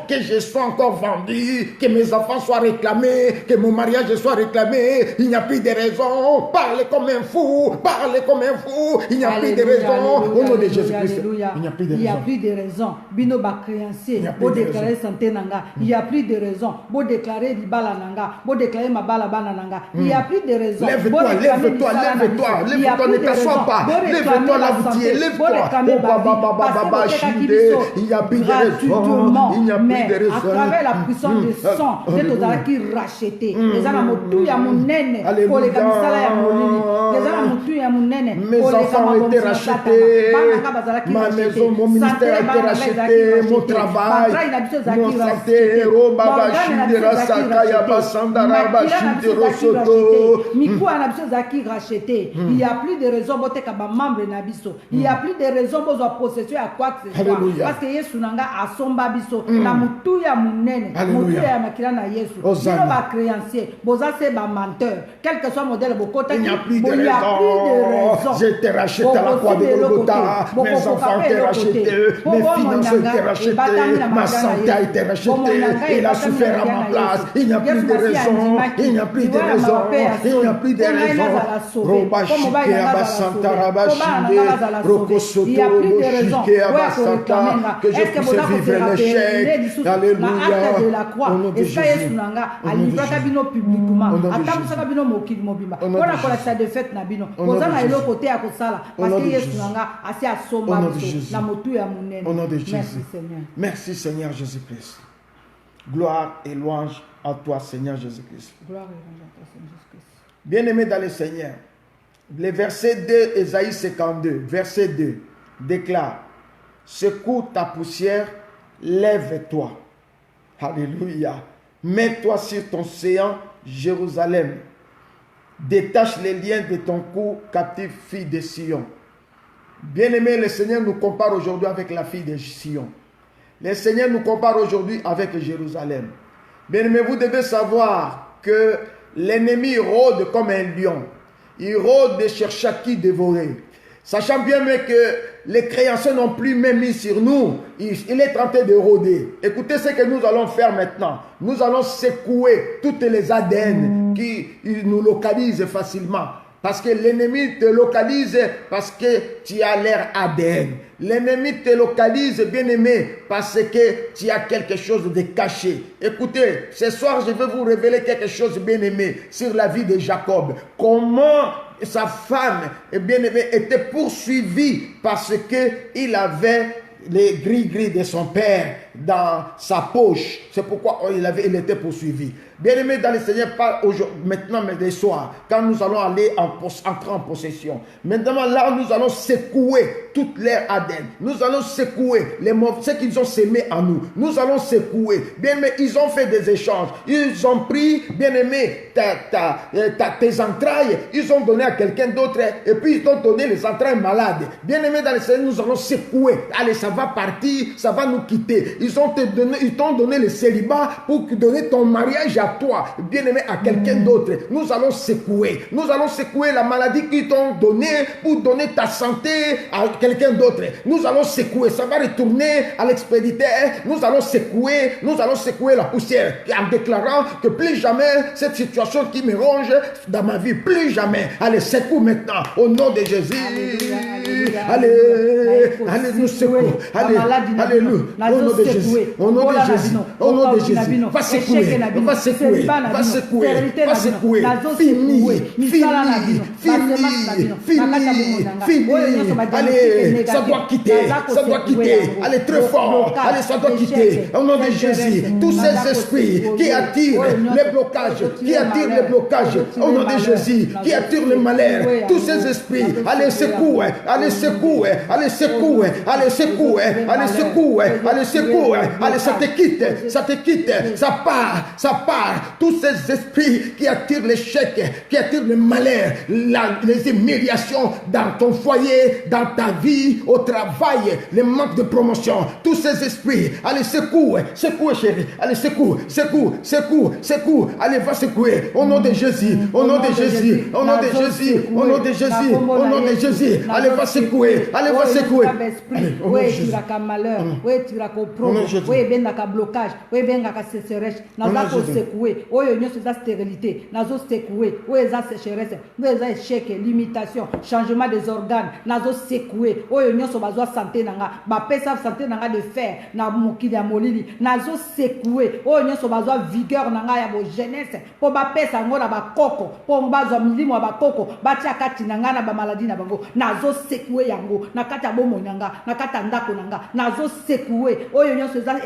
que je sois encore vendu, que mes enfants soient réclamés, que mon mariage soit réclamé. Il n'y a plus de raison. Parlez comme un fou. Parlez comme un fou. Il n'y a plus de raison. Au nom de Jésus-Christ. Il n'y a plus de raison. Il n'y a plus de raison. Bino ba créancier. Beau déclarer santé nanga. Il n'y a plus de raison. Beau déclarer ribala nanga. Beau déclarer mabala bana nanga. Il n'y a plus de raison. Lève-toi, lève-toi, lève-toi. Lève-toi, ne t'assois pas. Lève-toi là où tu es. Lève-toi. Il n'y a plus de raison. Il n'y a plus de raison. À travers la puissance du sang, c'est aux qui racheté. Les gens tout ya mon nene. Pour les camisala ya mon les gens tout ya mon nene. Mes enfants ont été rachetés. Ma maison, mon ministère a été racheté. Mon travail, mon santé. Roba Bashindera Sakaya Basandara Bashindera Soto. Mikou a racheté. Il n'y a plus de raison. te ka ba membre na biso. Il y a plus de raisons pour possession à quoi que ce soit. Parce que Yesu nanga asomba biso na mutu ya munene, mutu ya makila na Yesu. Bino ba créancier, boza se ba menteur. Quel que soit modèle bokota, il n'y a plus de raison. J'ai été racheté à la croix de Golgotha. Mes enfants ont été rachetés, mes finances ont été rachetées, ma santé a été rachetée. Il a souffert à ma place. Il n'y a plus de raison. Il n'y a plus de raison. Il n'y a plus de raison. Robashike Abasanta Rabashinde, Rokosoto, Roboshike Abasanta, que je puisse vivre l'échec. Alléluia. Au nom de Jésus. Au nom de Jésus. Merci Seigneur Jésus-Christ. Gloire et louange à toi Seigneur Jésus-Christ. Bien-aimé dans le Seigneur, le verset 2, Ésaïe 52, verset 2, déclare: secoue ta poussière, lève-toi. Alléluia. Mets-toi sur ton séant, Jérusalem. Détache les liens de ton cou, captive fille de Sion. Bien-aimé, le Seigneur nous compare aujourd'hui avec la fille de Sion. Le Seigneur nous compare aujourd'hui avec Jérusalem. Bien-aimé, vous devez savoir que l'ennemi rôde comme un lion. Il rôde de chercher à qui dévorer. Sachant bien mais que les créanciers n'ont plus même mis sur nous, il est tenté de rôder. Écoutez ce que nous allons faire maintenant. Nous allons secouer toutes les ADN qui nous localisent facilement. Parce que l'ennemi te localise parce que tu as l'air ADN. L'ennemi te localise, bien-aimé, parce que tu as quelque chose de caché. Écoutez, ce soir, je vais vous révéler quelque chose, bien-aimé, sur la vie de Jacob. Comment sa femme, bien-aimée, était poursuivie parce qu'il avait les gris-gris de son père dans sa poche. C'est pourquoi il était poursuivi. Bien-aimé dans le Seigneur, pas maintenant, mais le soir, quand nous allons aller entrer en possession. Maintenant, là, nous allons secouer toute leur ADN. Nous allons secouer ce qu'ils ont sémé en nous. Nous allons secouer. Bien-aimé, ils ont fait des échanges. Ils ont pris, bien-aimé, tes entrailles. Ils ont donné à quelqu'un d'autre. Et puis, ils t'ont donné les entrailles malades. Bien-aimé dans le Seigneur, nous allons secouer. Allez, ça va partir, ça va nous quitter. Ils t'ont donné le célibat pour donner ton mariage à toi, bien-aimé, à quelqu'un d'autre. Nous allons secouer. Nous allons secouer la maladie qu'ils t'ont donnée pour donner ta santé à quelqu'un d'autre. Nous allons secouer. Ça va retourner à l'expéditeur. Nous allons secouer la poussière en déclarant que plus jamais cette situation qui me ronge dans ma vie, plus jamais. Allez, secoue maintenant au nom de Jésus. Allez, nous secouer. Alléluia. Au nom de Jésus. Au nom de Jésus. Au nom de Jésus. Va secouer. Va secouer. Va secouer. Va secouer. Fini. Allez, ça doit quitter. Ça doit quitter. Allez, très fort. Allez, ça doit quitter. Au nom de Jésus. Tous ces esprits qui attirent les blocages, au nom de Jésus, qui attirent le malheur, tous ces esprits, allez, secouer. Allez, secouer. Allez, secouer. Allez, secouer. Allez, secouer. Allez, secouer. Allez, ça te quitte. Ça te quitte. Ça part. Tous ces esprits qui attirent l'échec, qui attirent le malheur, les humiliations dans ton foyer, dans ta vie, au travail, le manque de promotion, tous ces esprits, allez, secouer, chérie, allez, secoue, allez, va secouer, au nom de Jésus, au nom de Jésus, au nom de Jésus, au nom de Jésus, au nom de Jésus, allez, va secouer, allez, va secouer. Oui, tu as malheur, oui, tu as problème, oui, ben la blocage, oui, ben la sécheresse, nazo secouer, oui, il y a stérilité, nazo secouer, oui, il y a sécheresse, oui, il y a échec, limitation, changement des organes, nazo secouer, oui, il y a santé nanga, ba pesa santé nanga de fer, na mokili ya molili, nazo secouer, oui, il y a vigueur nanga ya bo jeunesse, po ba pesa ngona ba koko, po mbazo milimo ba koko, ba tia kati nanga na ba maladie na bango, nazo secouer yango, na kati ya bomo nanga na kata ndako nanga nazo secouer oyo nyonso eza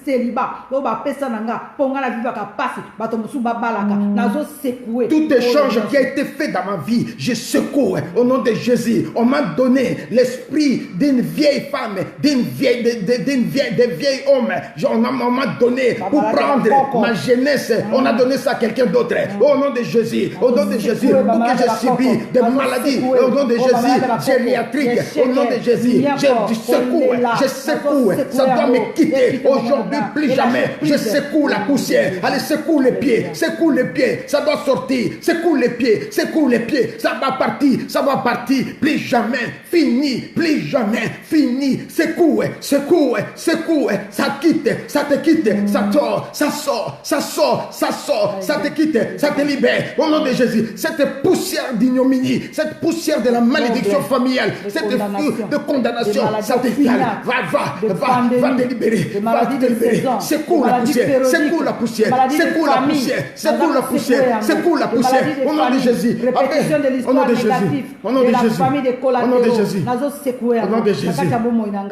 célibat o ba pesa nanga ponga na vivaka pasi bato musu babalaka nazo secouer tout échange qui a été fait dans ma vie, je secoue au nom de Jésus. On m'a donné l'esprit d'une vieille femme, d'un vieil homme. On m'a donné pour prendre ma jeunesse. On a donné ça à quelqu'un d'autre. Au nom de Jésus, au nom de Jésus, pour que j'ai subi des maladies, au nom de Jésus, gériatriques, au nom de Jésus, je secoue, ça doit me quitter. Aujourd'hui, plus jamais, je secoue la poussière. Allez, secoue les pieds, ça doit sortir, secoue les pieds, ça va partir, plus jamais, fini, plus jamais, fini, secoue, ça quitte, ça te quitte, ça sort, ça te quitte, ça te libère, au nom de Jésus, cette poussière d'ignominie, cette poussière de la malédiction familiale, cette de condamnation, ça te va te libérer, secoue la poussière, au nom de Jésus, répétition de l'histoire négative de la famille de collatéraux nazo secouer au nom de Jésus,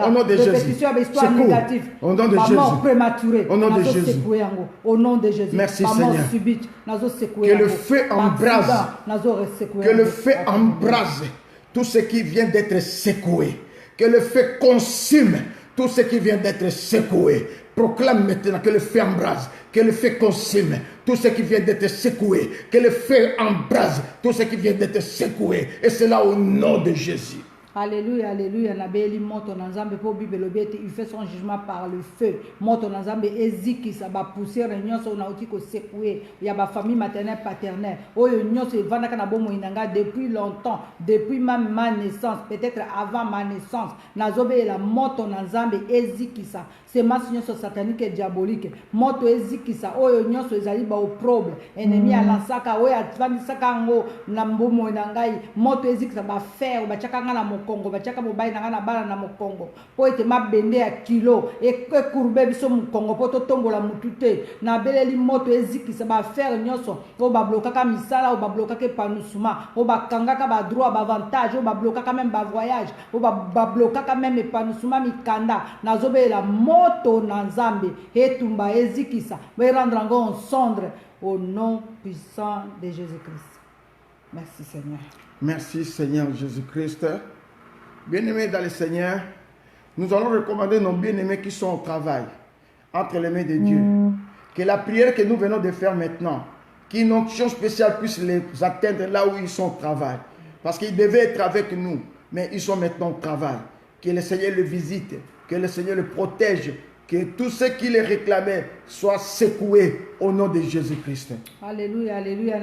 au nom de Jésus, répétition de l'histoire négative au nom de Jésus, mort prématurée au nom de Jésus, au nom de Jésus, merci Seigneur, subite nazo secouer que le feu embrase, que le feu embrase tout ce qui vient d'être secoué, que le feu consume tout ce qui vient d'être secoué. Proclame maintenant que le feu embrase, que le feu consume tout ce qui vient d'être secoué, que le feu embrase tout ce qui vient d'être secoué. Et c'est là au nom de Jésus. Alléluia, alléluia. Nabeli moto nanzambe po Bible lobete, il fait son jugement par le feu. Moto nanzambe eziki sa ba pousser nyonso na uti ko secouer. Ya ba famille maternelle paternelle. Oyo nyonso evandaka na bomo inanga depuis longtemps, depuis ma naissance, peut-être avant ma naissance. Nazobe la moto nanzambe eziki sa. C'est ma nyonso satanique et diabolique. Moto eziki sa oyo nyonso ezali ba opprobre. Ennemi alansaka oyo atvandisaka ngo na bomo inangai. Moto eziki sa ba faire ba chakanga na Congo, bachaka mobile na bana na Congo. Po ete mabende ya kilo e kurbe biso mu Congo poto tombola mutute na beleli moto ezikisa ba faire nyonso o ba blokaka misala o ba blokaka épanouissement o ba kangaka ba droit ba avantage o ba blokaka même ba voyage o ba blokaka même épanouissement mikanda nazobela moto na Nzambe etumba ezikisa ba rendre en cendre au nom puissant de Jésus-Christ. Merci Seigneur. Merci Seigneur Jésus-Christ. Bien-aimés dans le Seigneur, nous allons recommander nos bien-aimés qui sont au travail, entre les mains de Dieu. Que la prière que nous venons de faire maintenant, qu'une onction spéciale puisse les atteindre là où ils sont au travail. Parce qu'ils devaient être avec nous, mais ils sont maintenant au travail. Que le Seigneur les visite, que le Seigneur les protège, que tout ce qui les réclamait soit secoué au nom de Jésus-Christ. Alléluia, alléluia.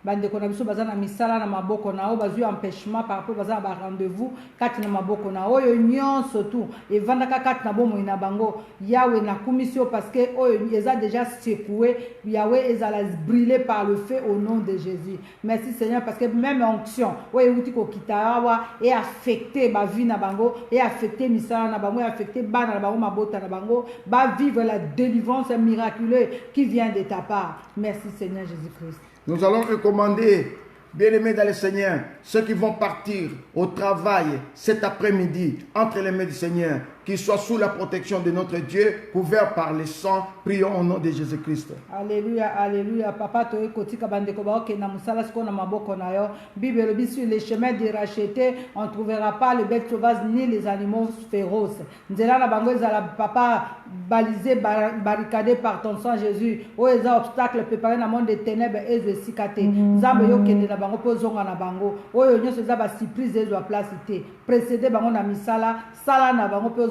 Bandeko na biso baza na misala na maboko na o bazui empêchement par rapport baza ba rendez-vous kati na maboko na oyo nyonso tout evandaka kati na bomo ina bango Yahweh na commission parce que oyo eza déjà secoué Yahweh ezala brûlé par le feu au nom de Jésus. Merci Seigneur parce que même onction oyo uti ko kitawa et affecté ba vie na bango et affecté misala na bango et affecté bana na bango mabota na bango ba vivre la délivrance miraculeuse qui vient de ta part. Merci Seigneur Jésus-Christ. Nous allons recommander, bien-aimés dans le Seigneur, ceux qui vont partir au travail cet après-midi, entre les mains du Seigneur, qu'ils soient sous la protection de notre Dieu, couverts par le sang. Prions au nom de Jésus-Christ. Alléluia, alléluia. Papa, tu es côté kabandeko baoke na musala sko na maboko na yo. Bible le sur les chemins des rachetés, on ne trouvera pas les bêtes sauvages ni les animaux féroces. Nzela na bango ezala papa balisé, barricadé par ton sang Jésus. O eza obstacle préparé na monde des ténèbres et de sikate. Nzambe yo kende na bango po zonga na bango. Oyo nyonso eza ba surprise ezo a placité. Précédé bango na misala, sala na bango po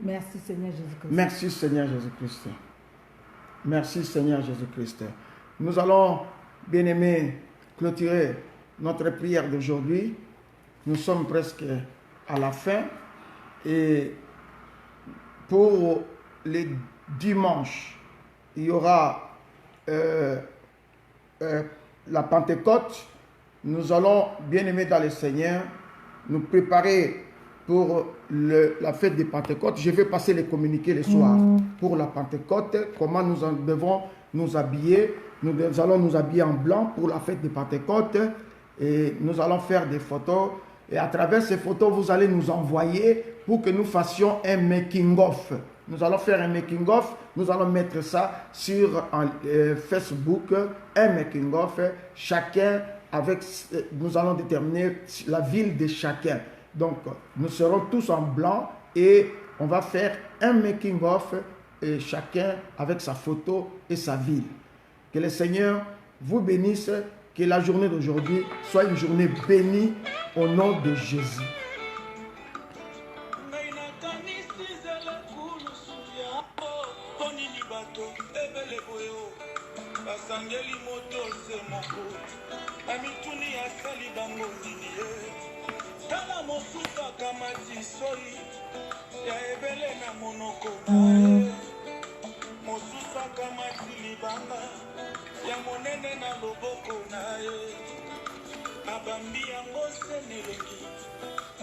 merci Seigneur Jésus-Christ. Merci Seigneur Jésus-Christ. Merci Seigneur Jésus-Christ. Nous allons, bien-aimés, clôturer notre prière d'aujourd'hui. Nous sommes presque à la fin. Et pour les dimanches, il y aura la Pentecôte. Nous allons, bien-aimés dans le Seigneur, nous préparer pour la fête de Pentecôte. Je vais passer les communiqués le soir pour la Pentecôte, comment nous devons nous habiller. Nous allons nous habiller en blanc pour la fête de Pentecôte et nous allons faire des photos Et à travers ces photos, vous allez nous envoyer pour que nous fassions un making-of. Nous allons faire un making-of. Nous allons mettre ça sur Facebook, un making-of. Chacun avec... Nous allons déterminer la ville de chacun. Donc, nous serons tous en blanc et on va faire un making-of, chacun avec sa photo et sa ville. Que le Seigneur vous bénisse. Que la journée d'aujourd'hui soit une journée bénie au nom de Jésus. Ya monene na loboko na ye abambi yango se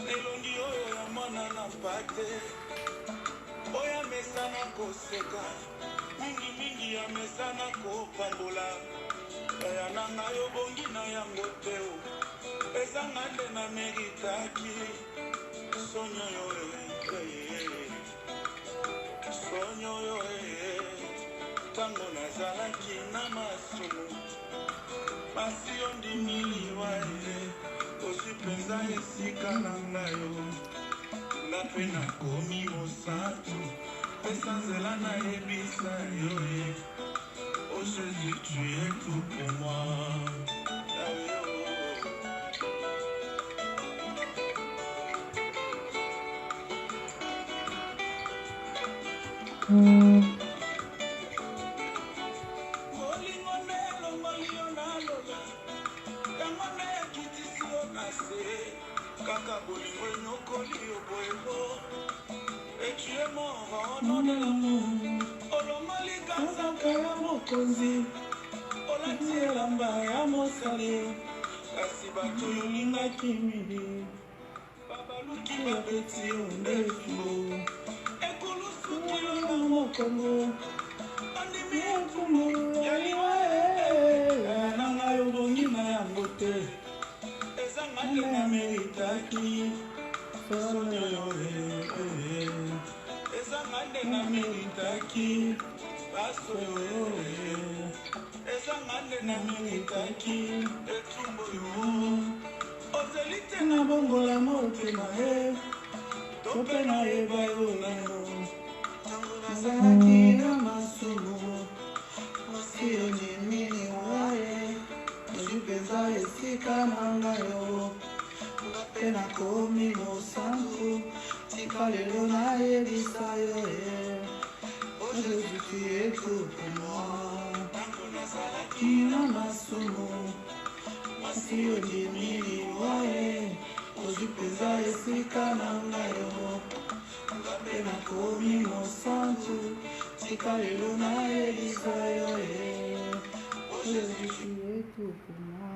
nelongi oyo ya mwana na mpate oya mesana koseka mingi ya mesana kopambola ya nanga yo bongi na yango te ezanga nde na meritaki sonyo yo sonyo yo tango nazalaki na masumu pasi yo ndimiliwa ozwi mpenza esika na ngai yo nga mpe nakomi mosantu pesa nzela nayebisa yo o Jésus tu es tout pour moi. Kaka bolingo nyokoli oboyebo et tu es mort au nom de l'amour olomali kazaka ya mokonzi olati elamba ya mosali kasi bato yolingaki midi babaluki babeti yo ndefu ekolusuki yo na mokongo andimi etumbu yaliwa nanga yo bongi na yango te ezangande na meritaki sonyo yo ezangande na meritaki paso yo ezangande na meritaki etumbo yo ozeli te na bongola motema to mpe nayeba yo nano ntango nazalaki na masumu mwasi yo nimini waye mpenza esika na ngai yo nga mpe nakomi mosantu tika lelo nayebisa yo o Jésus tu es tout pour moi ntango nazalaki na masumu mwasi yo ndimiliwa ozwi mpenza esika na ngai yo nga mpe nakomi mosantu tika lelo nayebisa yo Jésus tu es tout pour moi.